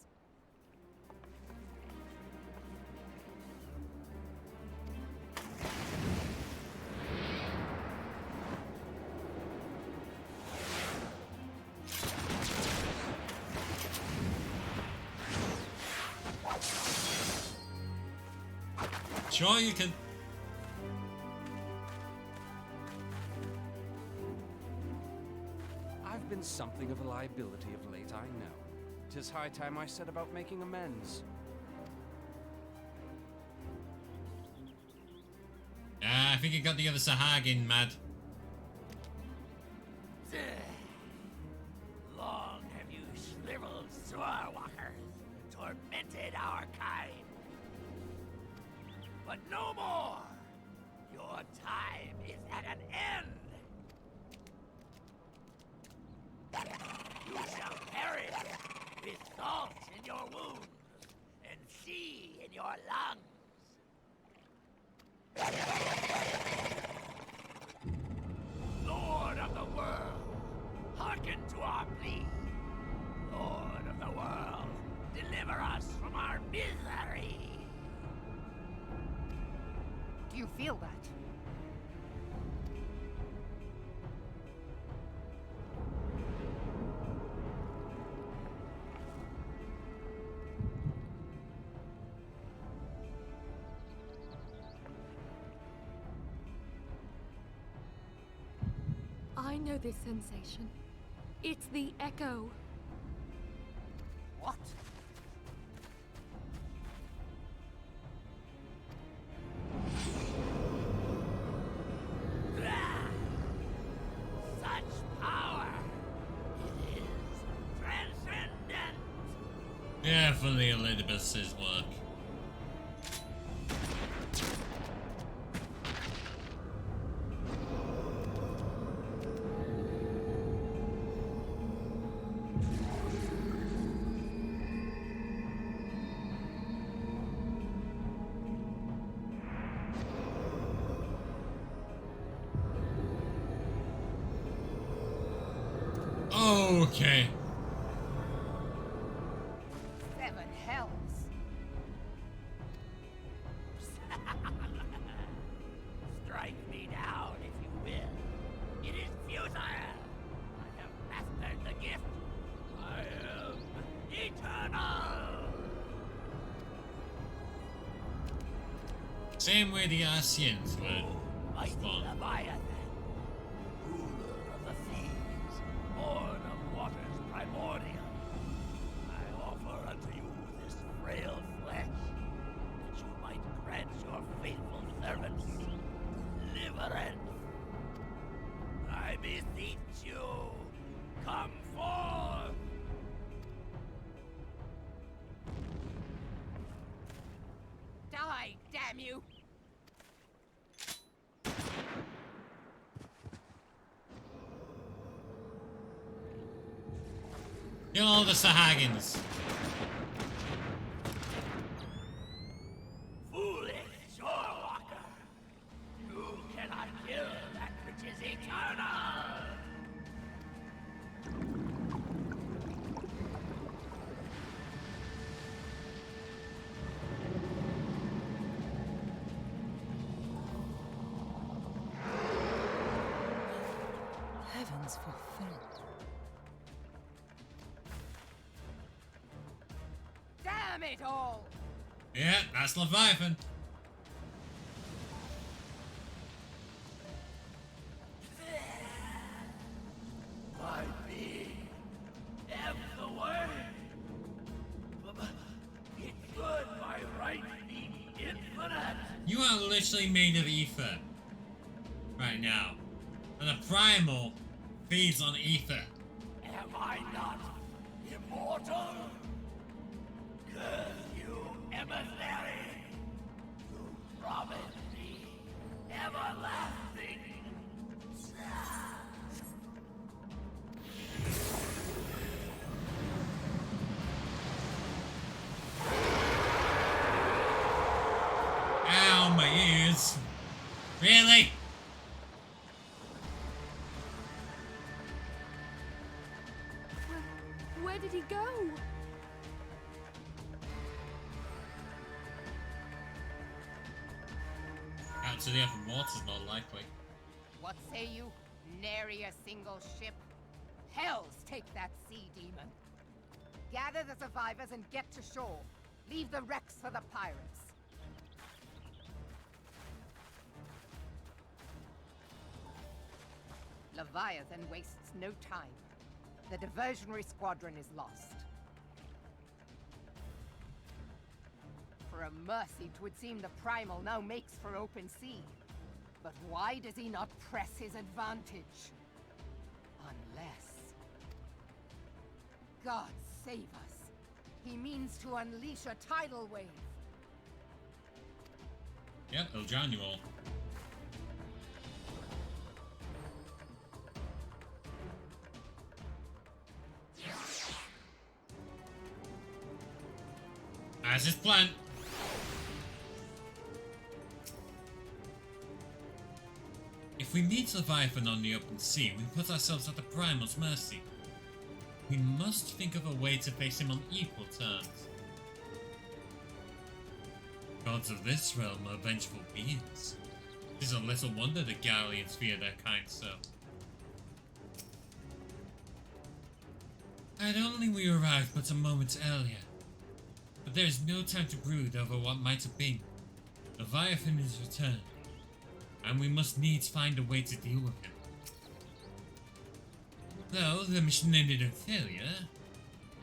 Sure you can. I've been something of a liability of late, I know. 'Tis high time I set about making amends. I think you got the other Sahagin mad. Long have you shriveled Swordwalkers tormented our kind. But no more! Your time is at an end! You shall perish with salt in your wounds and sea in your lungs. Lord of the world, hearken to our plea. Lord of the world, deliver us from our misery. Do you feel that? I know this sensation. It's the echo. What? Such power! It is transcendent! Definitely Elizabeth's work. Okay. 7 hells. Strike me down if you will. It is futile. I have mastered the gift. I am eternal. Same way the Asians would Mighty respond. Leviathan, ruler of the seas, born of waters primordial. I offer unto you this frail flesh, that you might grant your faithful servants deliverance. I beseech you, come forth! Die, damn you! Kill all the Sahagins. Foolish Shorewalker! You cannot kill that which is eternal! Heavens fulfilled. Damn it all! Yeah, that's Leviathan. My being am the way. But it could by right be infinite. You are literally made of ether right now. And the primal feeds on ether. Am I not immortal? Curse you, emissary! You promised me everlasting. Ow, my ears. Really? Where did he go? Out to the open water's not likely. What say you? Nary a single ship? Hells take that sea demon. Gather the survivors and get to shore. Leave the wrecks for the pirates. Leviathan wastes no time. The diversionary squadron is lost. For a mercy, 'twould seem the Primal now makes for open sea. But why does he not press his advantage? Unless... God save us. He means to unleash a tidal wave. Yeah, it'll drown you all. As his plan. If we meet Leviathan on the open sea, we put ourselves at the Primal's mercy. We must think of a way to face him on equal terms. Gods of this realm are vengeful beings. It is a little wonder the Gallians fear their kind so. Had only we arrived but a moment earlier. But there is no time to brood over what might have been. Leviathan is returned, and we must needs find a way to deal with him. Though the mission ended in failure,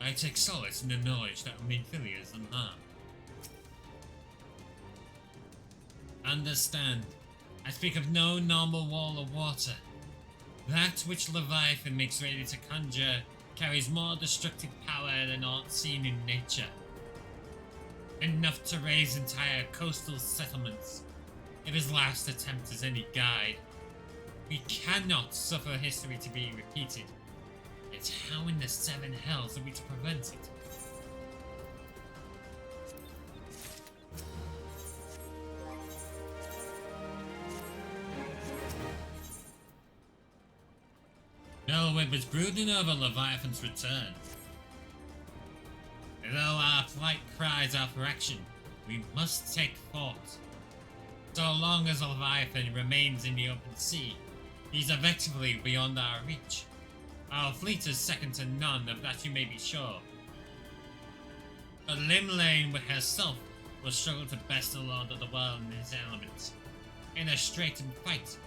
I take solace in the knowledge that we made failures unharmed. Understand, I speak of no normal wall of water. That which Leviathan makes ready to conjure carries more destructive power than aught seen in nature. Enough to raise entire coastal settlements, if his last attempt is any guide. We cannot suffer history to be repeated. Yet how in the seven hells are we to prevent it? Melweb is brooding over Leviathan's return. Though our plight cries out for action, we must take thought. So long as Leviathan remains in the open sea, he's effectively beyond our reach. Our fleet is second to none, of that you may be sure. But Limlane with herself will struggle to best the Lord of the World in his element. In a straightened fight,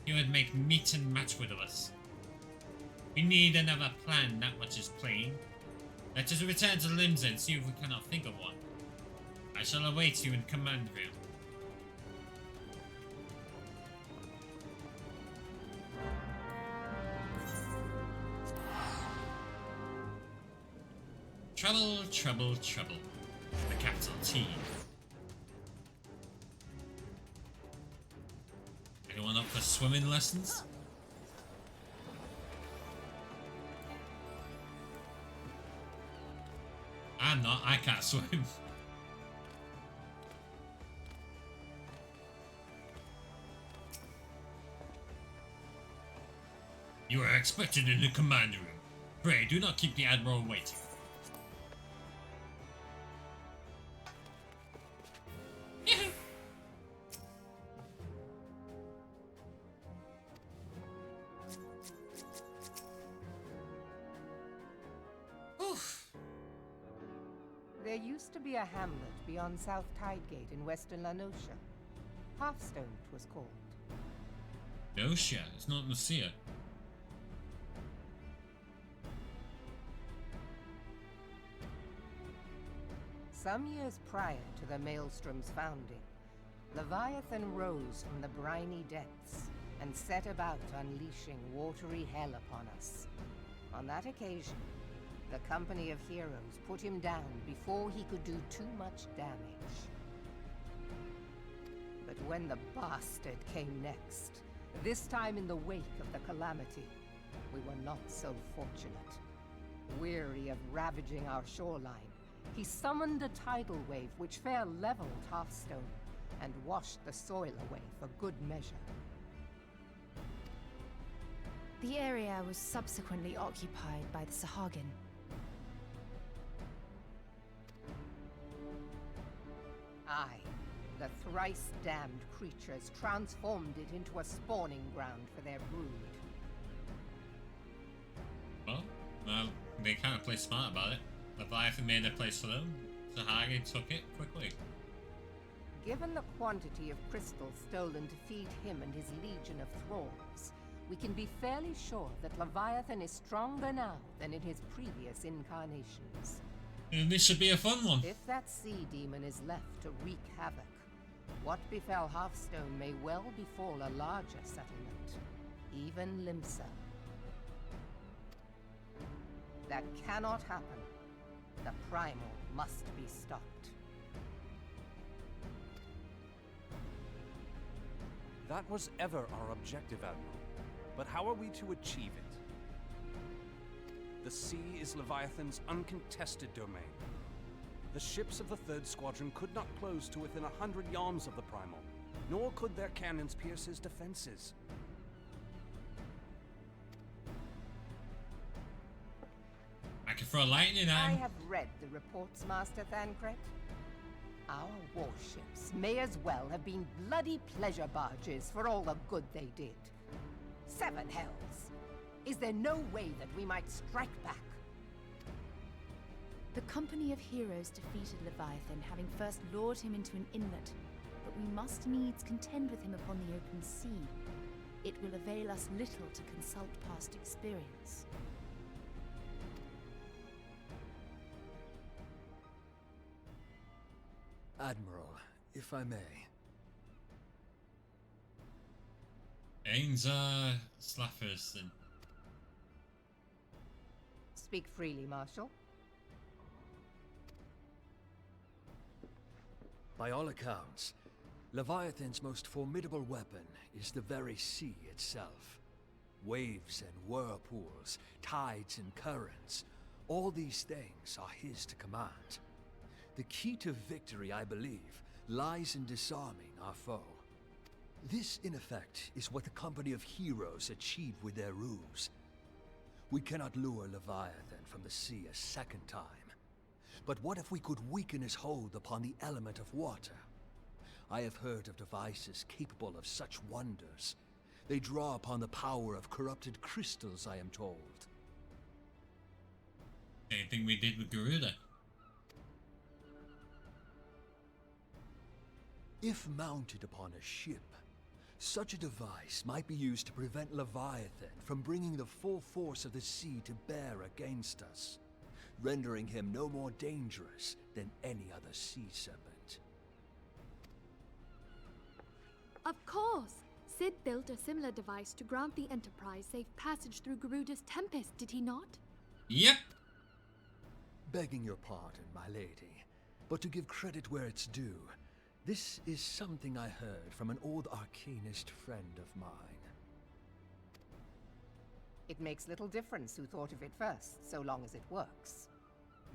he would make meat and match with us. We need another plan, that much is plain. Let us return to Limbs and see if we cannot think of one. I shall await you in command room. Trouble, trouble, trouble. The capital T. Anyone up for swimming lessons? I'm not, I can't swim. You are expected in the command room. Pray do not keep the Admiral waiting. There used to be a hamlet beyond South Tidegate in western Lanosha. Hearthstone, 'twas called. Nosha, it's not Nasia. Some years prior to the Maelstrom's founding, Leviathan rose from the briny depths and set about unleashing watery hell upon us. On that occasion, the company of heroes put him down before he could do too much damage. But when the bastard came next, this time in the wake of the calamity, we were not so fortunate. Weary of ravaging our shoreline, he summoned a tidal wave which fair leveled Hearthstone and washed the soil away for good measure. The area was subsequently occupied by the Sahagin. Aye, the thrice-damned creatures transformed it into a spawning ground for their brood. Well, they kind of played smart about it. Leviathan made a place for them. Sahagin took it quickly. Given the quantity of crystals stolen to feed him and his legion of thralls, we can be fairly sure that Leviathan is stronger now than in his previous incarnations. And this should be a fun one. If that sea demon is left to wreak havoc, what befell Hearthstone may well befall a larger settlement, even Limsa. That cannot happen. The primal must be stopped. That was ever our objective, Admiral. But how are we to achieve it? The sea is Leviathan's uncontested domain. The ships of the 3rd Squadron could not close to within 100 yards of the Primal, nor could their cannons pierce his defenses. I can throw lightning at I him. have read the reports, Master Thancred. Our warships may as well have been bloody pleasure barges for all the good they did. 7 hells! Is there no way that we might strike back? The company of heroes defeated Leviathan, having first lured him into an inlet, but we must needs contend with him upon the open sea. It will avail us little to consult past experience. Admiral, if I may. Ainza Slafferson. Speak freely, Marshal. By all accounts, Leviathan's most formidable weapon is the very sea itself. Waves and whirlpools, tides and currents, all these things are his to command. The key to victory, I believe, lies in disarming our foe. This, in effect, is what the company of heroes achieved with their ruse. We cannot lure Leviathan from the sea a second time. But what if we could weaken his hold upon the element of water? I have heard of devices capable of such wonders. They draw upon the power of corrupted crystals, I am told. Same thing we did with Garuda. If mounted upon a ship, such a device might be used to prevent Leviathan from bringing the full force of the sea to bear against us, rendering him no more dangerous than any other sea serpent. Of course! Sid built a similar device to grant the Enterprise safe passage through Garuda's Tempest, did he not? Yep. Begging your pardon, my lady, but to give credit where it's due, this is something I heard from an old arcanist friend of mine. It makes little difference who thought of it first, so long as it works.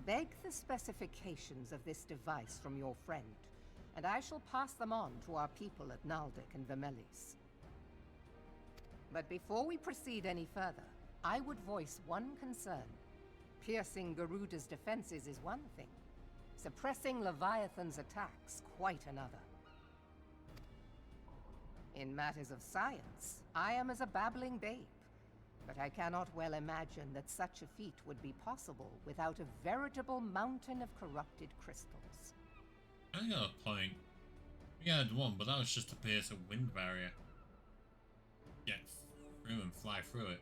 Beg the specifications of this device from your friend, and I shall pass them on to our people at Naldic and Vermelis. But before we proceed any further, I would voice one concern. Piercing Garuda's defenses is one thing. Suppressing Leviathan's attacks, quite another. In matters of science, I am as a babbling babe, but I cannot well imagine that such a feat would be possible without a veritable mountain of corrupted crystals. I got a point. We had one, but that was just to pierce a wind barrier. Get through and fly through it.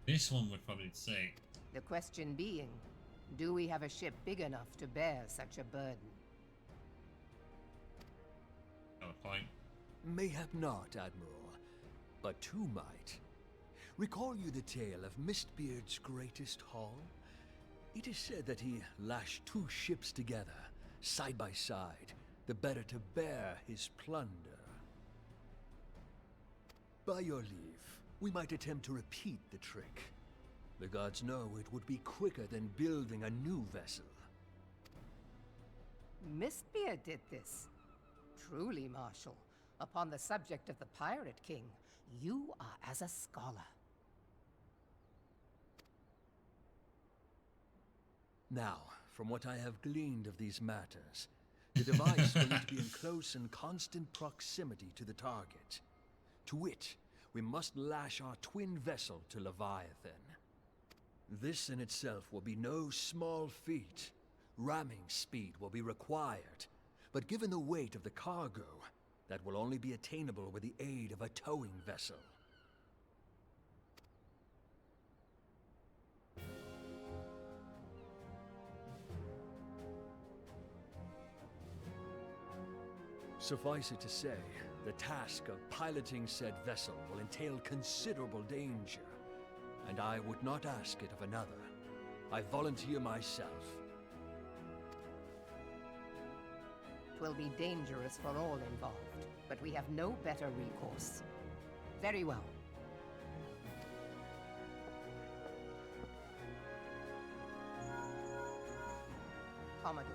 This one would probably say. The question being, do we have a ship big enough to bear such a burden? Got a point. Mayhap not, Admiral, but two might. Recall you the tale of Mistbeard's greatest haul? It is said that he lashed 2 ships together, side by side, the better to bear his plunder. By your leave, we might attempt to repeat the trick. The gods know it would be quicker than building a new vessel. Mistbeard did this. Truly, Marshal, upon the subject of the Pirate King, you are as a scholar. Now, from what I have gleaned of these matters, the device will need to be in close and constant proximity to the target. To wit, we must lash our twin vessel to Leviathan. This in itself will be no small feat. Ramming speed will be required, but given the weight of the cargo, that will only be attainable with the aid of a towing vessel. Suffice it to say, the task of piloting said vessel will entail considerable danger, and I would not ask it of another. I volunteer myself. Twill be dangerous for all involved, but we have no better recourse. Very well. Commodore,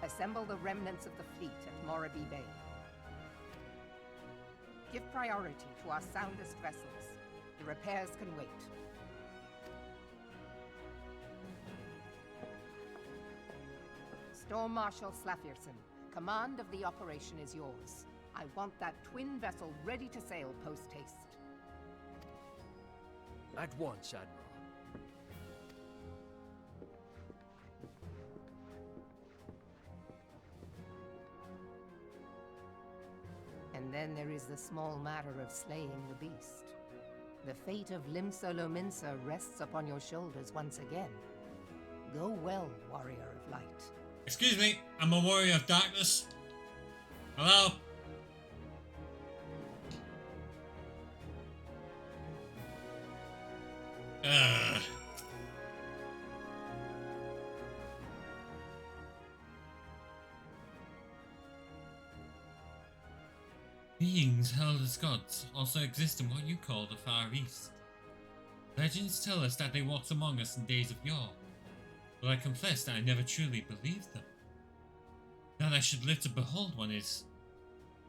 assemble the remnants of the fleet at Morabee Bay. Give priority to our soundest vessels. The repairs can wait. Storm Marshal Slafierson, command of the operation is yours. I want that twin vessel ready to sail post-haste. At once, Admiral. And then there is the small matter of slaying the beast. The fate of Limsa Lominsa rests upon your shoulders once again. Go well, warrior of light. Excuse me, I'm a warrior of darkness. Hello? Beings held as gods also exist in what you call the Far East. Legends tell us that they walked among us in days of yore, but I confess that I never truly believed them. That I should live to behold one is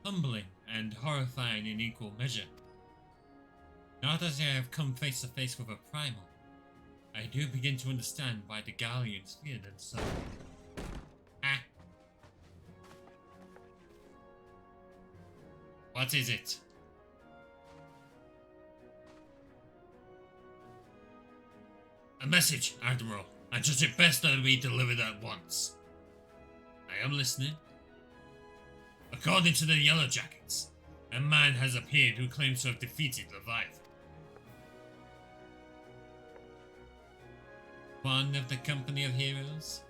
humbling and horrifying in equal measure. Now that I have come face to face with a primal, I do begin to understand why the Gallians feared them so. Ah. What is it? A message, Admiral. I judge it best that we deliver it at once. I am listening. According to the Yellow Jackets, a man has appeared who claims to have defeated Leviathan. One of the company of heroes?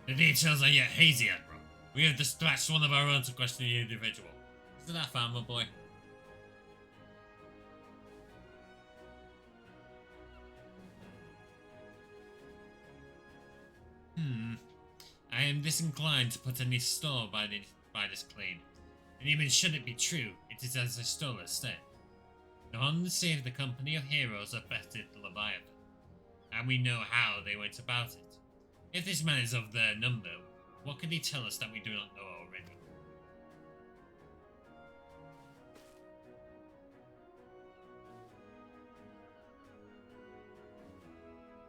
The details are yet hazy, Admiral. We have dispatched one of our own to question the individual. Isn't that farmer boy? I am disinclined to put any store by this claim, and even should it be true, it is as Stola said. None save the company of heroes abetted Leviathan, and we know how they went about it. If this man is of their number, what could he tell us that we do not know already?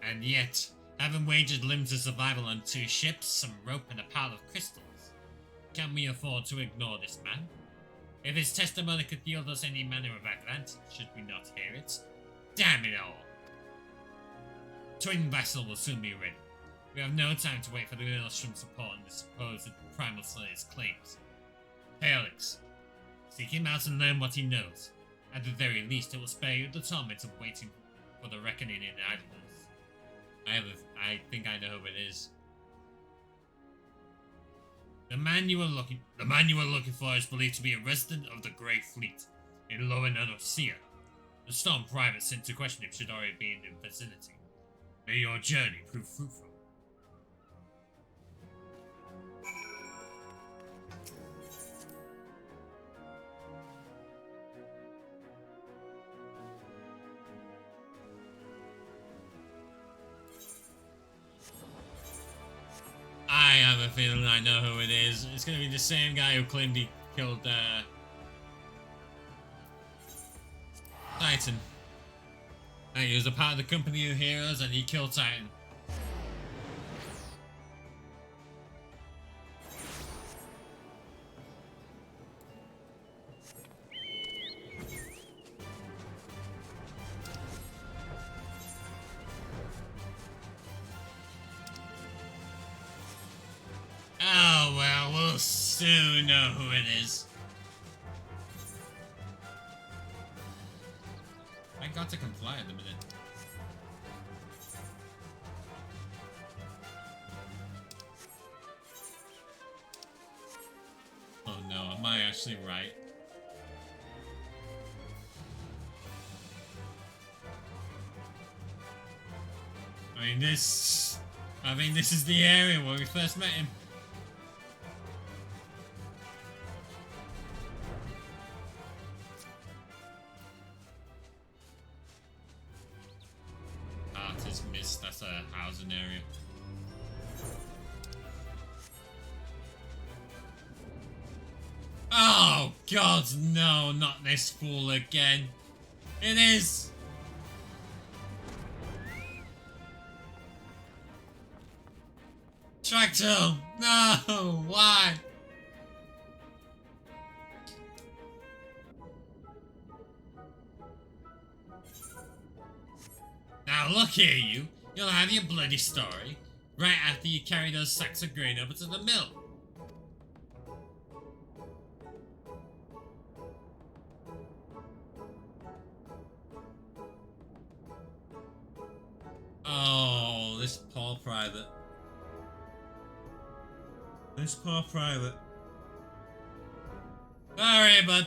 And yet, having wagered limbs of survival on 2 ships, some rope and a pile of crystals, can we afford to ignore this man? If his testimony could yield us any manner of advantage, should we not hear it? Damn it all! Twin vessel will soon be ready. We have no time to wait for the Maelstrom support and the supposed Primal Slayer's claims. Felix, seek him out and learn what he knows. At the very least, it will spare you the torment of waiting for the reckoning in idleness. I think I know who it is. The man you are looking for is believed to be a resident of the Grey Fleet in Lominsians. The Storm Private sent to question him should already be in the vicinity. May your journey prove fruitful. I have a feeling I know who it is. It's going to be the same guy who claimed he killed Titan. And he was a part of the company of heroes and he killed Titan. Oh well, we'll soon know who it is. I got to comply at the minute. no, am I actually right? I mean this is the area where we first met him. Artist Mist, that's a housing area. Oh god, no, not this fool again. It is. Tractor! No! Why? Now look here, you. You'll have your bloody story right after you carry those sacks of grain over to the mill. Oh, this poor private. This poor private. Alright, bud.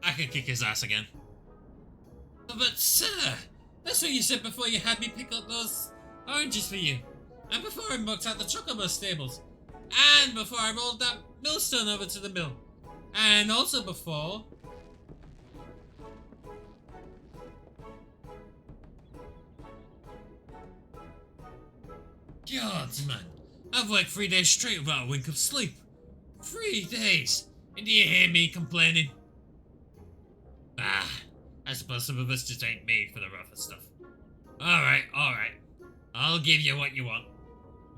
I could kick his ass again. But sir, that's what you said before you had me pick up those oranges for you. And before I mucked out the chocobo stables. And before I rolled that millstone over to the mill. And also before... God, man. I've worked 3 days straight without a wink of sleep. 3 days. And do you hear me complaining? Ah, I suppose some of us just ain't made for the rougher stuff. Alright. I'll give you what you want.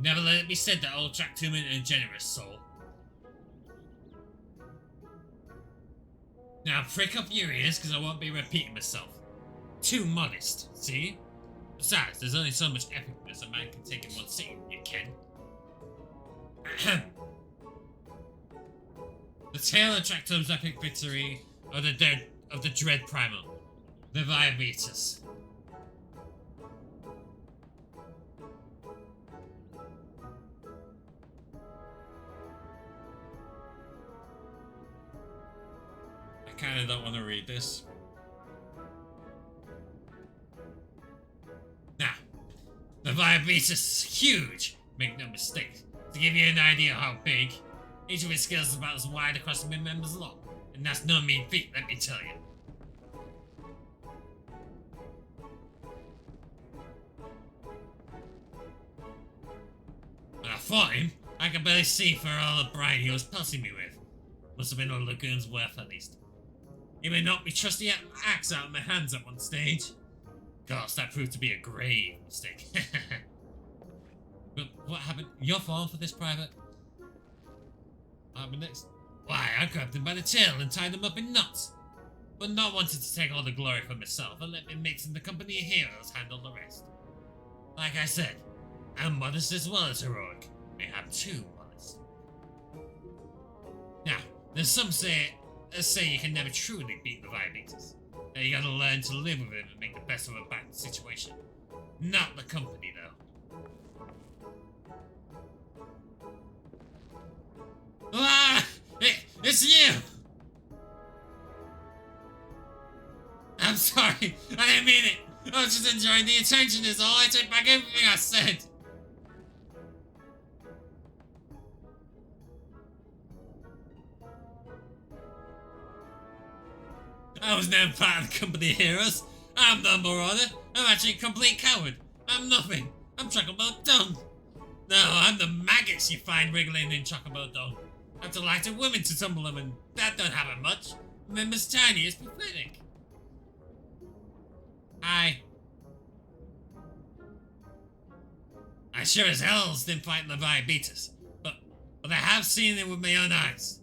Never let it be said that old Tractuman is a generous soul. Now prick up your ears, because I won't be repeating myself. Too modest, see? Besides, there's only so much epicness a man can take in one sitting, you can. The tale of Tractum's epic victory of the dread primal, the Leviathan. I kinda don't want to read this. Now, the Leviathan is huge, make no mistake. To give you an idea of how big, each of its scales is about as wide across the mid-members long, and that's no mean feat, let me tell you. When I fought him, I could barely see for all the brine he was pelting me with. Must have been a lagoon's worth at least. He may knock me trusty axe out of my hands at one stage. Gosh, that proved to be a grave mistake. But what happened? You're falling for this, Private? What happened next? Why, I grabbed him by the tail and tied him up in knots. But not wanting to take all the glory for myself, and let me mates in the company of heroes handle the rest. Like I said, I'm modest as well as heroic. Mayhap too modest. Now, there's some say you can never truly beat the Leviathan. That you gotta learn to live with him and make the best of a bad situation. Not the company, though. Ah! It's you! I'm sorry, I didn't mean it. I was just enjoying the attention is all. I take back everything I said. I was never part of the company of heroes. I'm the marauder. I'm actually a complete coward. I'm nothing. I'm Chocobo Dung. No, I'm the maggots you find wriggling in Chocobo Dung. I'm delighted women to tumble them, and that don't happen much. Members tiny, it's pathetic. I sure as hell didn't fight Levi Beatus, but I have seen it with my own eyes.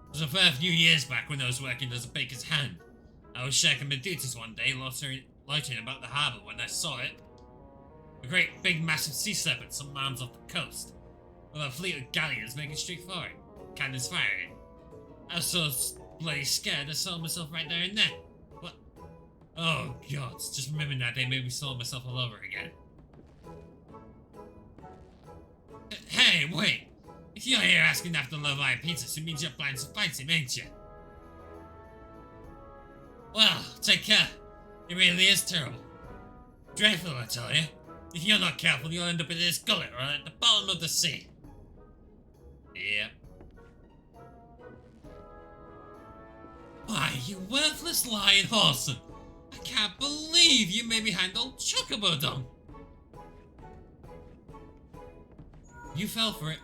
It was a fair few years back when I was working as a baker's hand. I was checking my duties one day, loitering about the harbour when I saw it. A great big massive sea serpent some miles off the coast, with a fleet of galleons making straight for it, cannons firing. I was so bloody scared I saw myself right there and then. What? Oh god, just remembering that day made me saw myself all over again. Hey, wait! If you're here asking after Levi Peters, it means you're planning to fight him, ain't you? Well, take care. It really is terrible. Dreadful, I tell you. If you're not careful, you'll end up in this gullet or at the bottom of the sea. Yep. Why, you worthless lying whoreson! I can't believe you made me handle Chocobo Dom! You fell for it.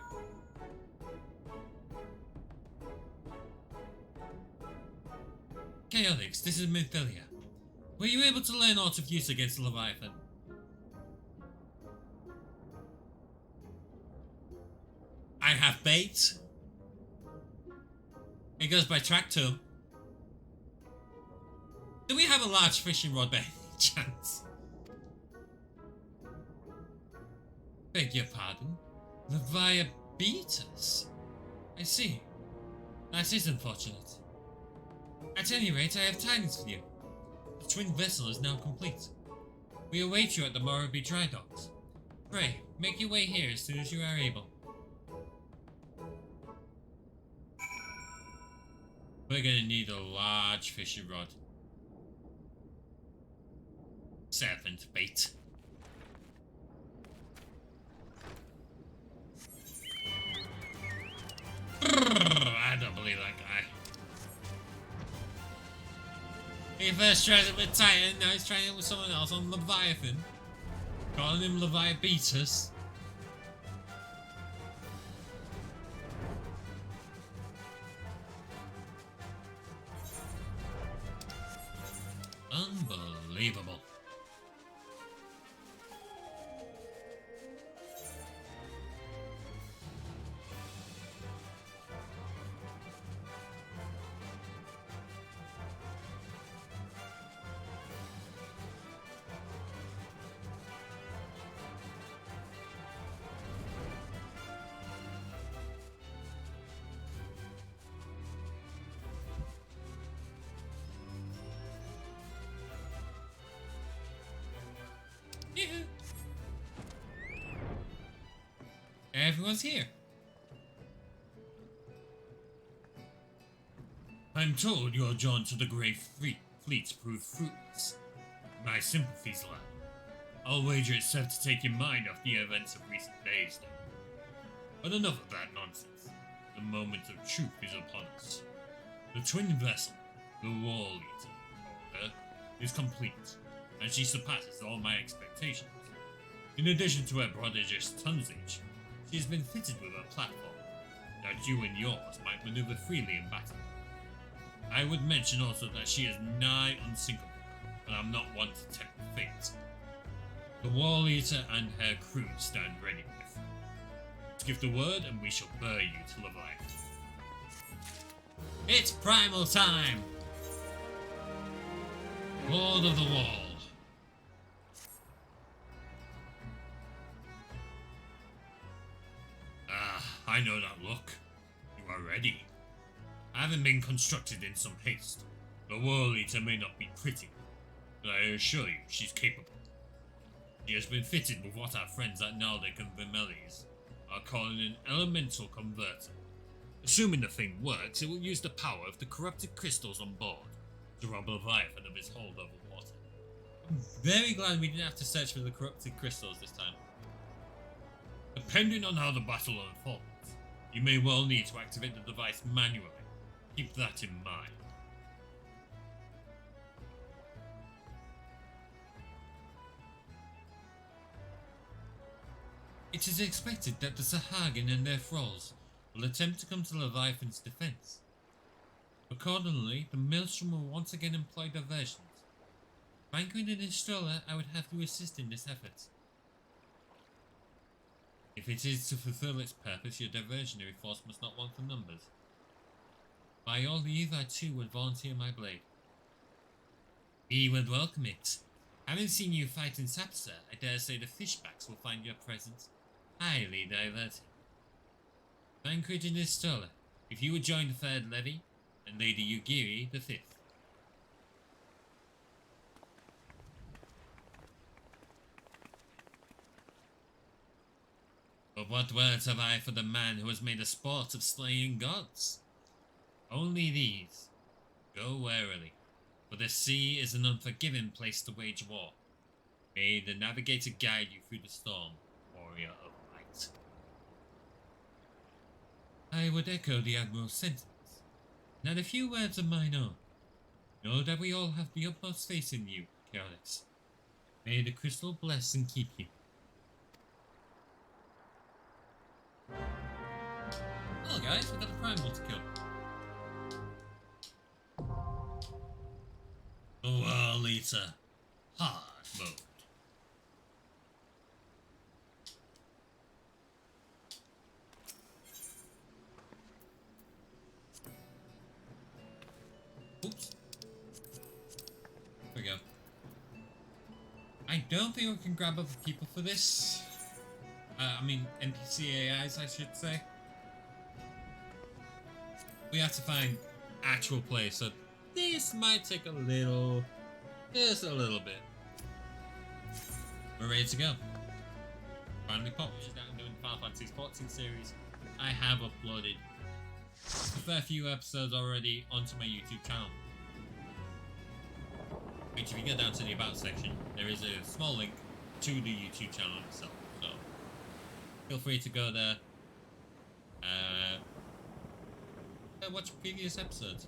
Chaotix, this is Mythilia. Were you able to learn aught of use against Leviathan? I have bait. It goes by track 2. Do we have a large fishing rod by any chance? Beg your pardon? Leviathan? I see. That is unfortunate. At any rate, I have tidings for you. The twin vessel is now complete. We await you at the Morrowby Dry Docks. Pray, make your way here as soon as you are able. We're gonna need a large fishing rod. Serpent bait. I don't believe that guy. He first tried it with Titan, now he's trying it with someone else on Leviathan. Calling him Leviabetus. Unbelievable. Everyone's here. I'm told you're drawn to the Grey Fleet's prove fruitless. My sympathies, lad. I'll wager it served to take your mind off the events of recent days, though. But enough of that nonsense. The moment of truth is upon us. The twin vessel, the Wall Eater, is complete, and she surpasses all my expectations. In addition to her prodigious tonnage, she has been fitted with a platform that you and yours might maneuver freely in battle. I would mention also that she is nigh unsinkable, and I'm not one to tempt fate. The Wall Eater and her crew stand ready with. Give the word and we shall bear you to Leviathan. It's primal time! Lord of the Wall. I know that look. You are ready. Having been constructed in some haste, the Wall Eater may not be pretty, but I assure you she's capable. She has been fitted with what our friends at Naldek and Vermelis are calling an elemental converter. Assuming the thing works, it will use the power of the corrupted crystals on board to rob Leviathan of his hold over water. I'm very glad we didn't have to search for the corrupted crystals this time. Depending on how the battle unfolds, you may well need to activate the device manually. Keep that in mind. It is expected that the Sahagin and their thralls will attempt to come to Leviathan's defense. Accordingly, the Maelstrom will once again employ diversions. Banquet and Estrella, I would have to assist in this effort. If it is to fulfill its purpose, your diversionary force must not want for numbers. By your leave, I too would volunteer my blade. We would welcome it. Having seen you fight in Sapsa, I dare say the fishbacks will find your presence highly diverting. Banquet and Estrella, if you would join the third levy, and Lady Yugiri the fifth. But what words have I for the man who has made a sport of slaying gods? Only these. Go warily, for the sea is an unforgiving place to wage war. May the navigator guide you through the storm, warrior of light. I would echo the Admiral's sentiments, and add a few words of mine own. Know that we all have the utmost faith in you, Careless. May the crystal bless and keep you. Hello guys, we've got a primal to kill. The World Eater. Hard mode. Oops. There we go. I don't think we can grab other people for this. I mean, NPC AIs, I should say. We have to find actual players, so this might take a little, just a little bit. We're ready to go. Finally popped. I'm doing Final Fantasy 14 series. I have uploaded a fair few episodes already onto my YouTube channel. Which, if you get down to the About section, there is a small link to the YouTube channel itself. So feel free to go there. Watch previous episodes.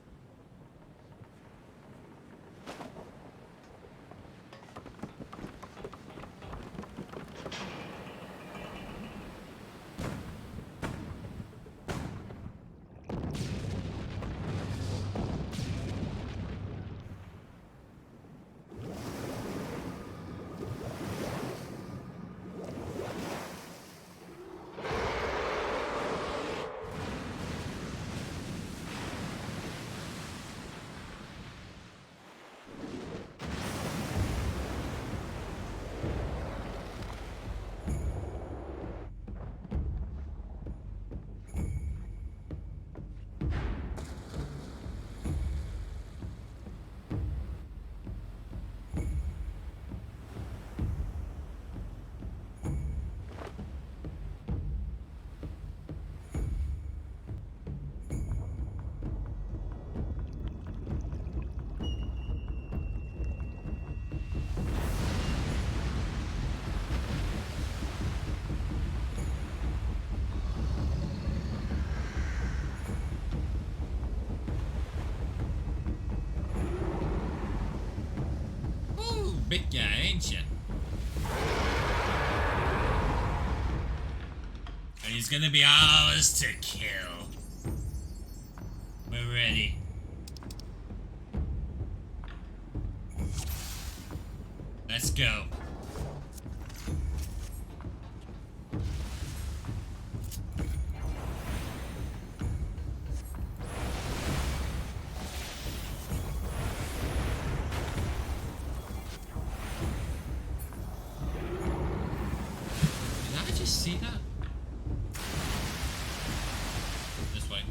Big guy, ain't ya? And he's gonna be ours to kill. We're ready. Let's go. See that? This way.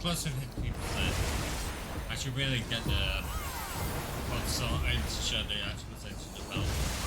Closer to 50%. I should really get the console and show the actual section of health.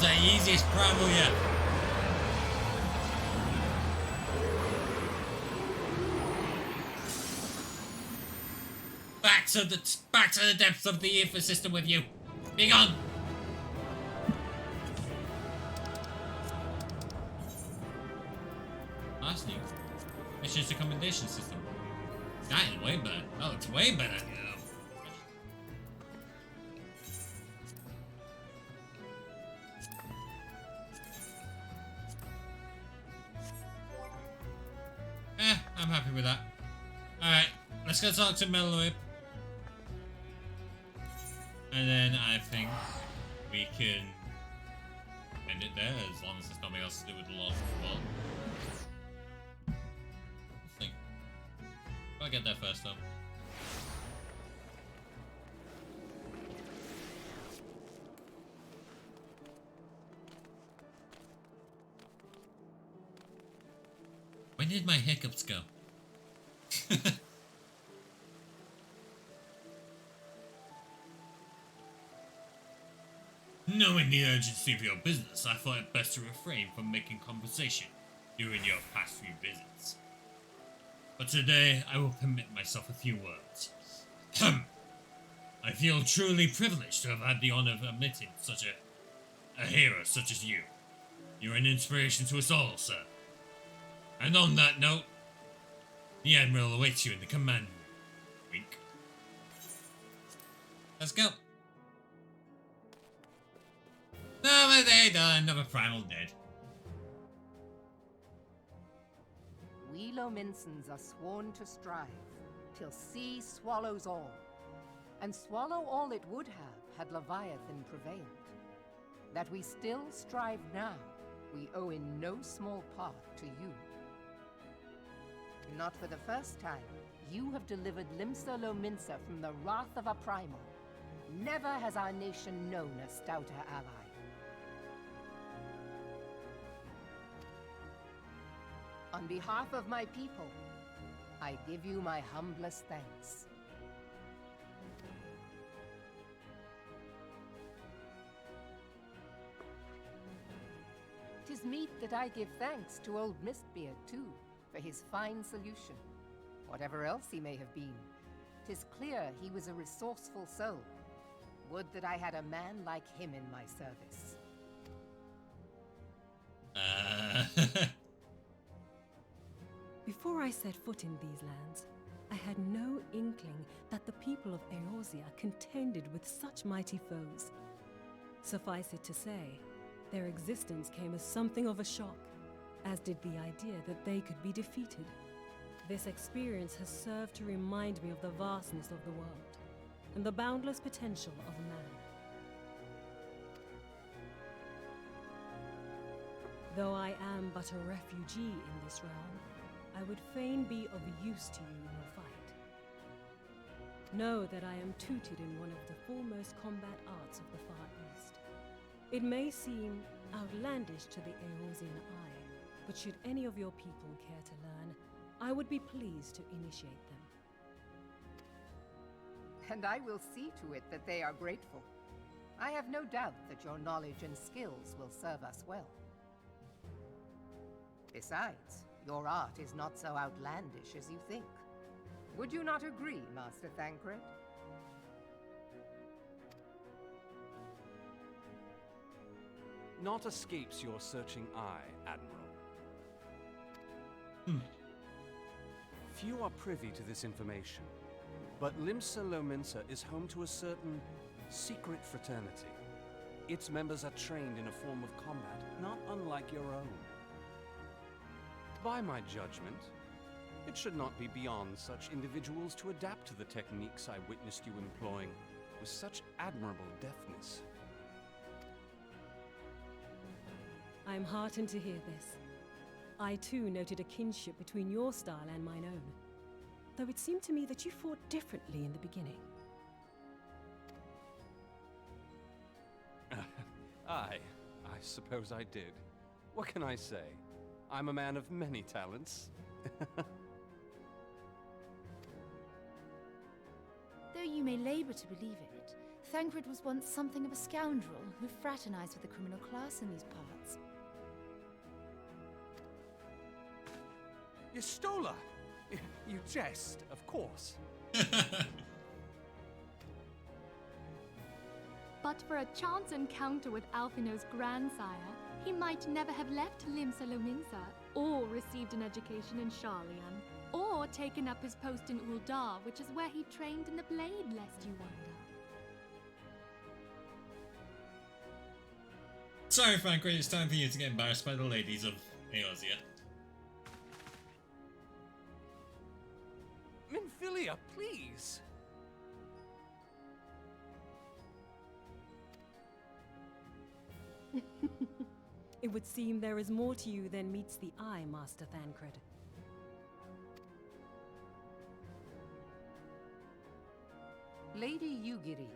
was the easiest primal yet. Back to the depths of the ether system with you. Be gone. Last new missions recommendation system. That is way better. Oh, it's way better. I'm happy with that. Alright, let's go talk to Mellowip. And then I think we can end it there, as long as there's nothing else to do with the lost world. Let's think. I'll get there first though. When did my hiccups go? Knowing the urgency of your business, I thought it best to refrain from making conversation during your past few visits. But today, I will permit myself a few words. I feel truly privileged to have had the honor of admitting such a hero such as you. You're an inspiration to us all, sir. And on that note, the Admiral awaits you in the command room. Wink. Let's go. Another day done, another primal dead. We Lominsians are sworn to strive, till sea swallows all. And swallow all it would have had Leviathan prevailed. That we still strive now, we owe in no small part to you. Not for the first time, you have delivered Limsa Lominsa from the wrath of a primal. Never has our nation known a stouter ally. On behalf of my people, I give you my humblest thanks. 'Tis meet that I give thanks to old Mistbeard, too, for his fine solution. Whatever else he may have been, 'tis clear he was a resourceful soul. Would that I had a man like him in my service. Before I set foot in these lands, I had no inkling that the people of Eorzea contended with such mighty foes. Suffice it to say, their existence came as something of a shock, as did the idea that they could be defeated. This experience has served to remind me of the vastness of the world, and the boundless potential of man. Though I am but a refugee in this realm, I would fain be of use to you in your fight. Know that I am tutored in one of the foremost combat arts of the Far East. It may seem outlandish to the Eorzean eye, but should any of your people care to learn, I would be pleased to initiate them. And I will see to it that they are grateful. I have no doubt that your knowledge and skills will serve us well. Besides, your art is not so outlandish as you think. Would you not agree, Master Thancred? Naught escapes your searching eye, Admiral. Few are privy to this information, but Limsa Lominsa is home to a certain secret fraternity. Its members are trained in a form of combat not unlike your own. By my judgment, it should not be beyond such individuals to adapt to the techniques I witnessed you employing with such admirable deftness. I am heartened to hear this. I too noted a kinship between your style and mine own, though it seemed to me that you fought differently in the beginning. I suppose I did. What can I say? I'm a man of many talents. Though you may labor to believe it, Thancred was once something of a scoundrel who fraternized with the criminal class in these parts. Yestola! You jest, of course. But for a chance encounter with Alphino's grandsire, he might never have left Limsa Lominsa, or received an education in Sharlian, or taken up his post in Uldar, which is where he trained in the blade, lest you wonder. Sorry, Thancred, it's time for you to get embarrassed by the ladies of Eorzea. Minfilia, please! It would seem there is more to you than meets the eye, Master Thancred. Lady Yugiri,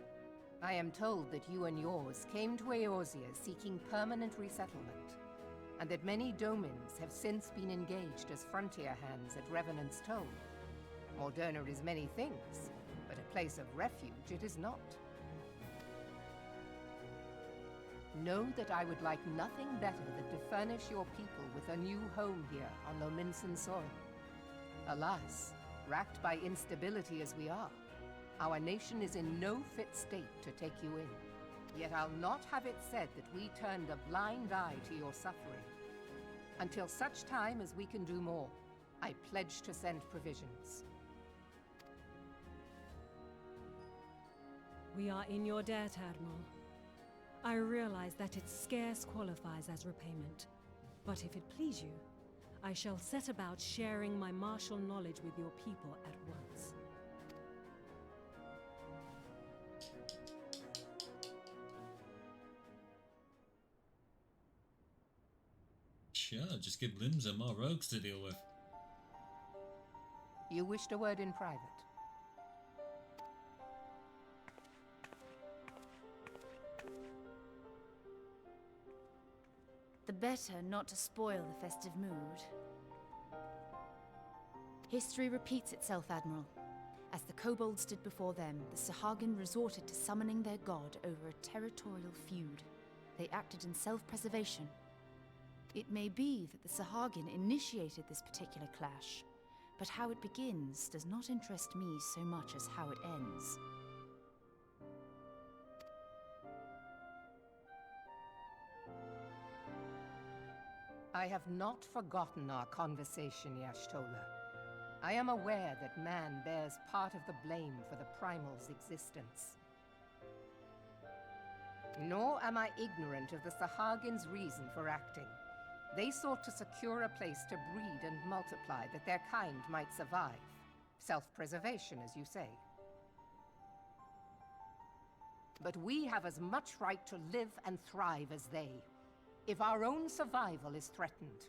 I am told that you and yours came to Eorzea seeking permanent resettlement, and that many Domans have since been engaged as frontier hands at Revenant's Toll. Morderna is many things, but a place of refuge it is not. Know that I would like nothing better than to furnish your people with a new home here on Lominsian soil. Alas, racked by instability as we are, our nation is in no fit state to take you in. Yet I'll not have it said that we turned a blind eye to your suffering. Until such time as we can do more, I pledge to send provisions. We are in your debt, Admiral. I realize that it scarce qualifies as repayment, but if it please you, I shall set about sharing my martial knowledge with your people at once. Sure, just give Limsa more rogues to deal with. You wished a word in private. The better not to spoil the festive mood. History repeats itself, Admiral. As the kobolds did before them, the Sahagin resorted to summoning their god over a territorial feud. They acted in self-preservation. It may be that the Sahagin initiated this particular clash, but how it begins does not interest me so much as how it ends. I have not forgotten our conversation, Y'shtola. I am aware that man bears part of the blame for the Primal's existence. Nor am I ignorant of the Sahagins' reason for acting. They sought to secure a place to breed and multiply that their kind might survive. Self-preservation, as you say. But we have as much right to live and thrive as they. If our own survival is threatened,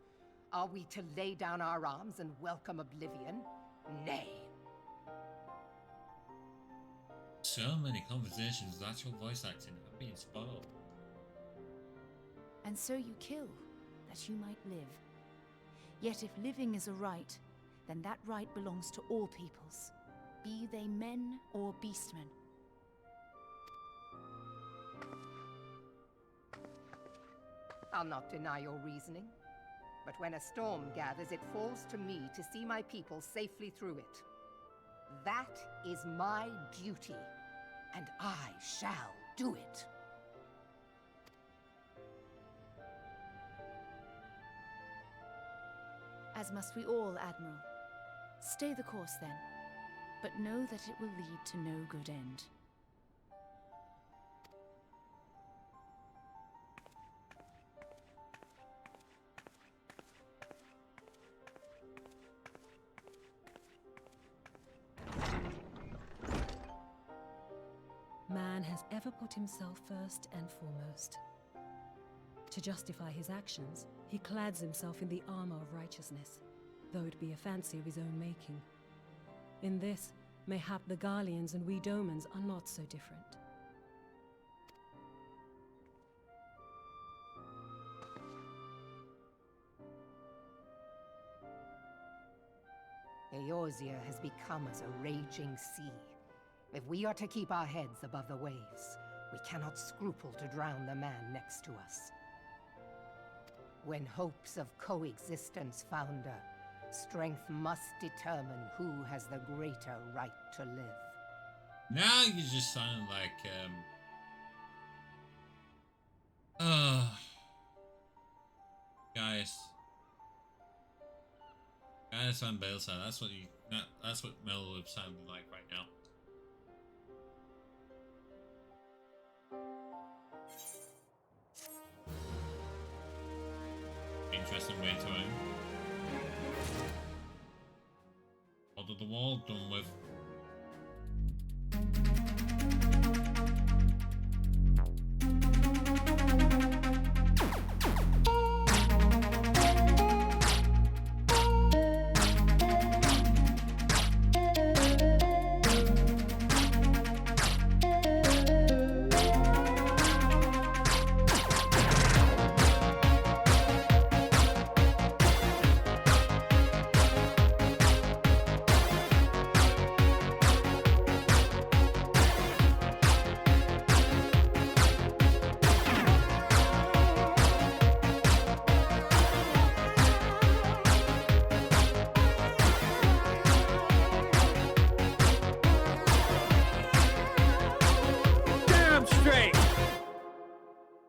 are we to lay down our arms and welcome oblivion? Nay. So many conversations with actual voice acting have been spoiled. And so you kill, that you might live. Yet if living is a right, then that right belongs to all peoples, be they men or beastmen. I'll not deny your reasoning. But when a storm gathers, it falls to me to see my people safely through it. That is my duty, and I shall do it. As must we all, Admiral. Stay the course then, but know that it will lead to no good end. Man has ever put himself first and foremost. To justify his actions, he clads himself in the armor of righteousness, though it be a fancy of his own making. In this, mayhap the Garleans and we Domans are not so different. Eorzea has become as a raging sea. If we are to keep our heads above the waves, we cannot scruple to drown the man next to us. When hopes of coexistence founder, strength must determine who has the greater right to live. Now you just sound like, Gaius Van Baelsar, that's what Mel would sound like right now. Interesting way to end. Out of the wall, done with.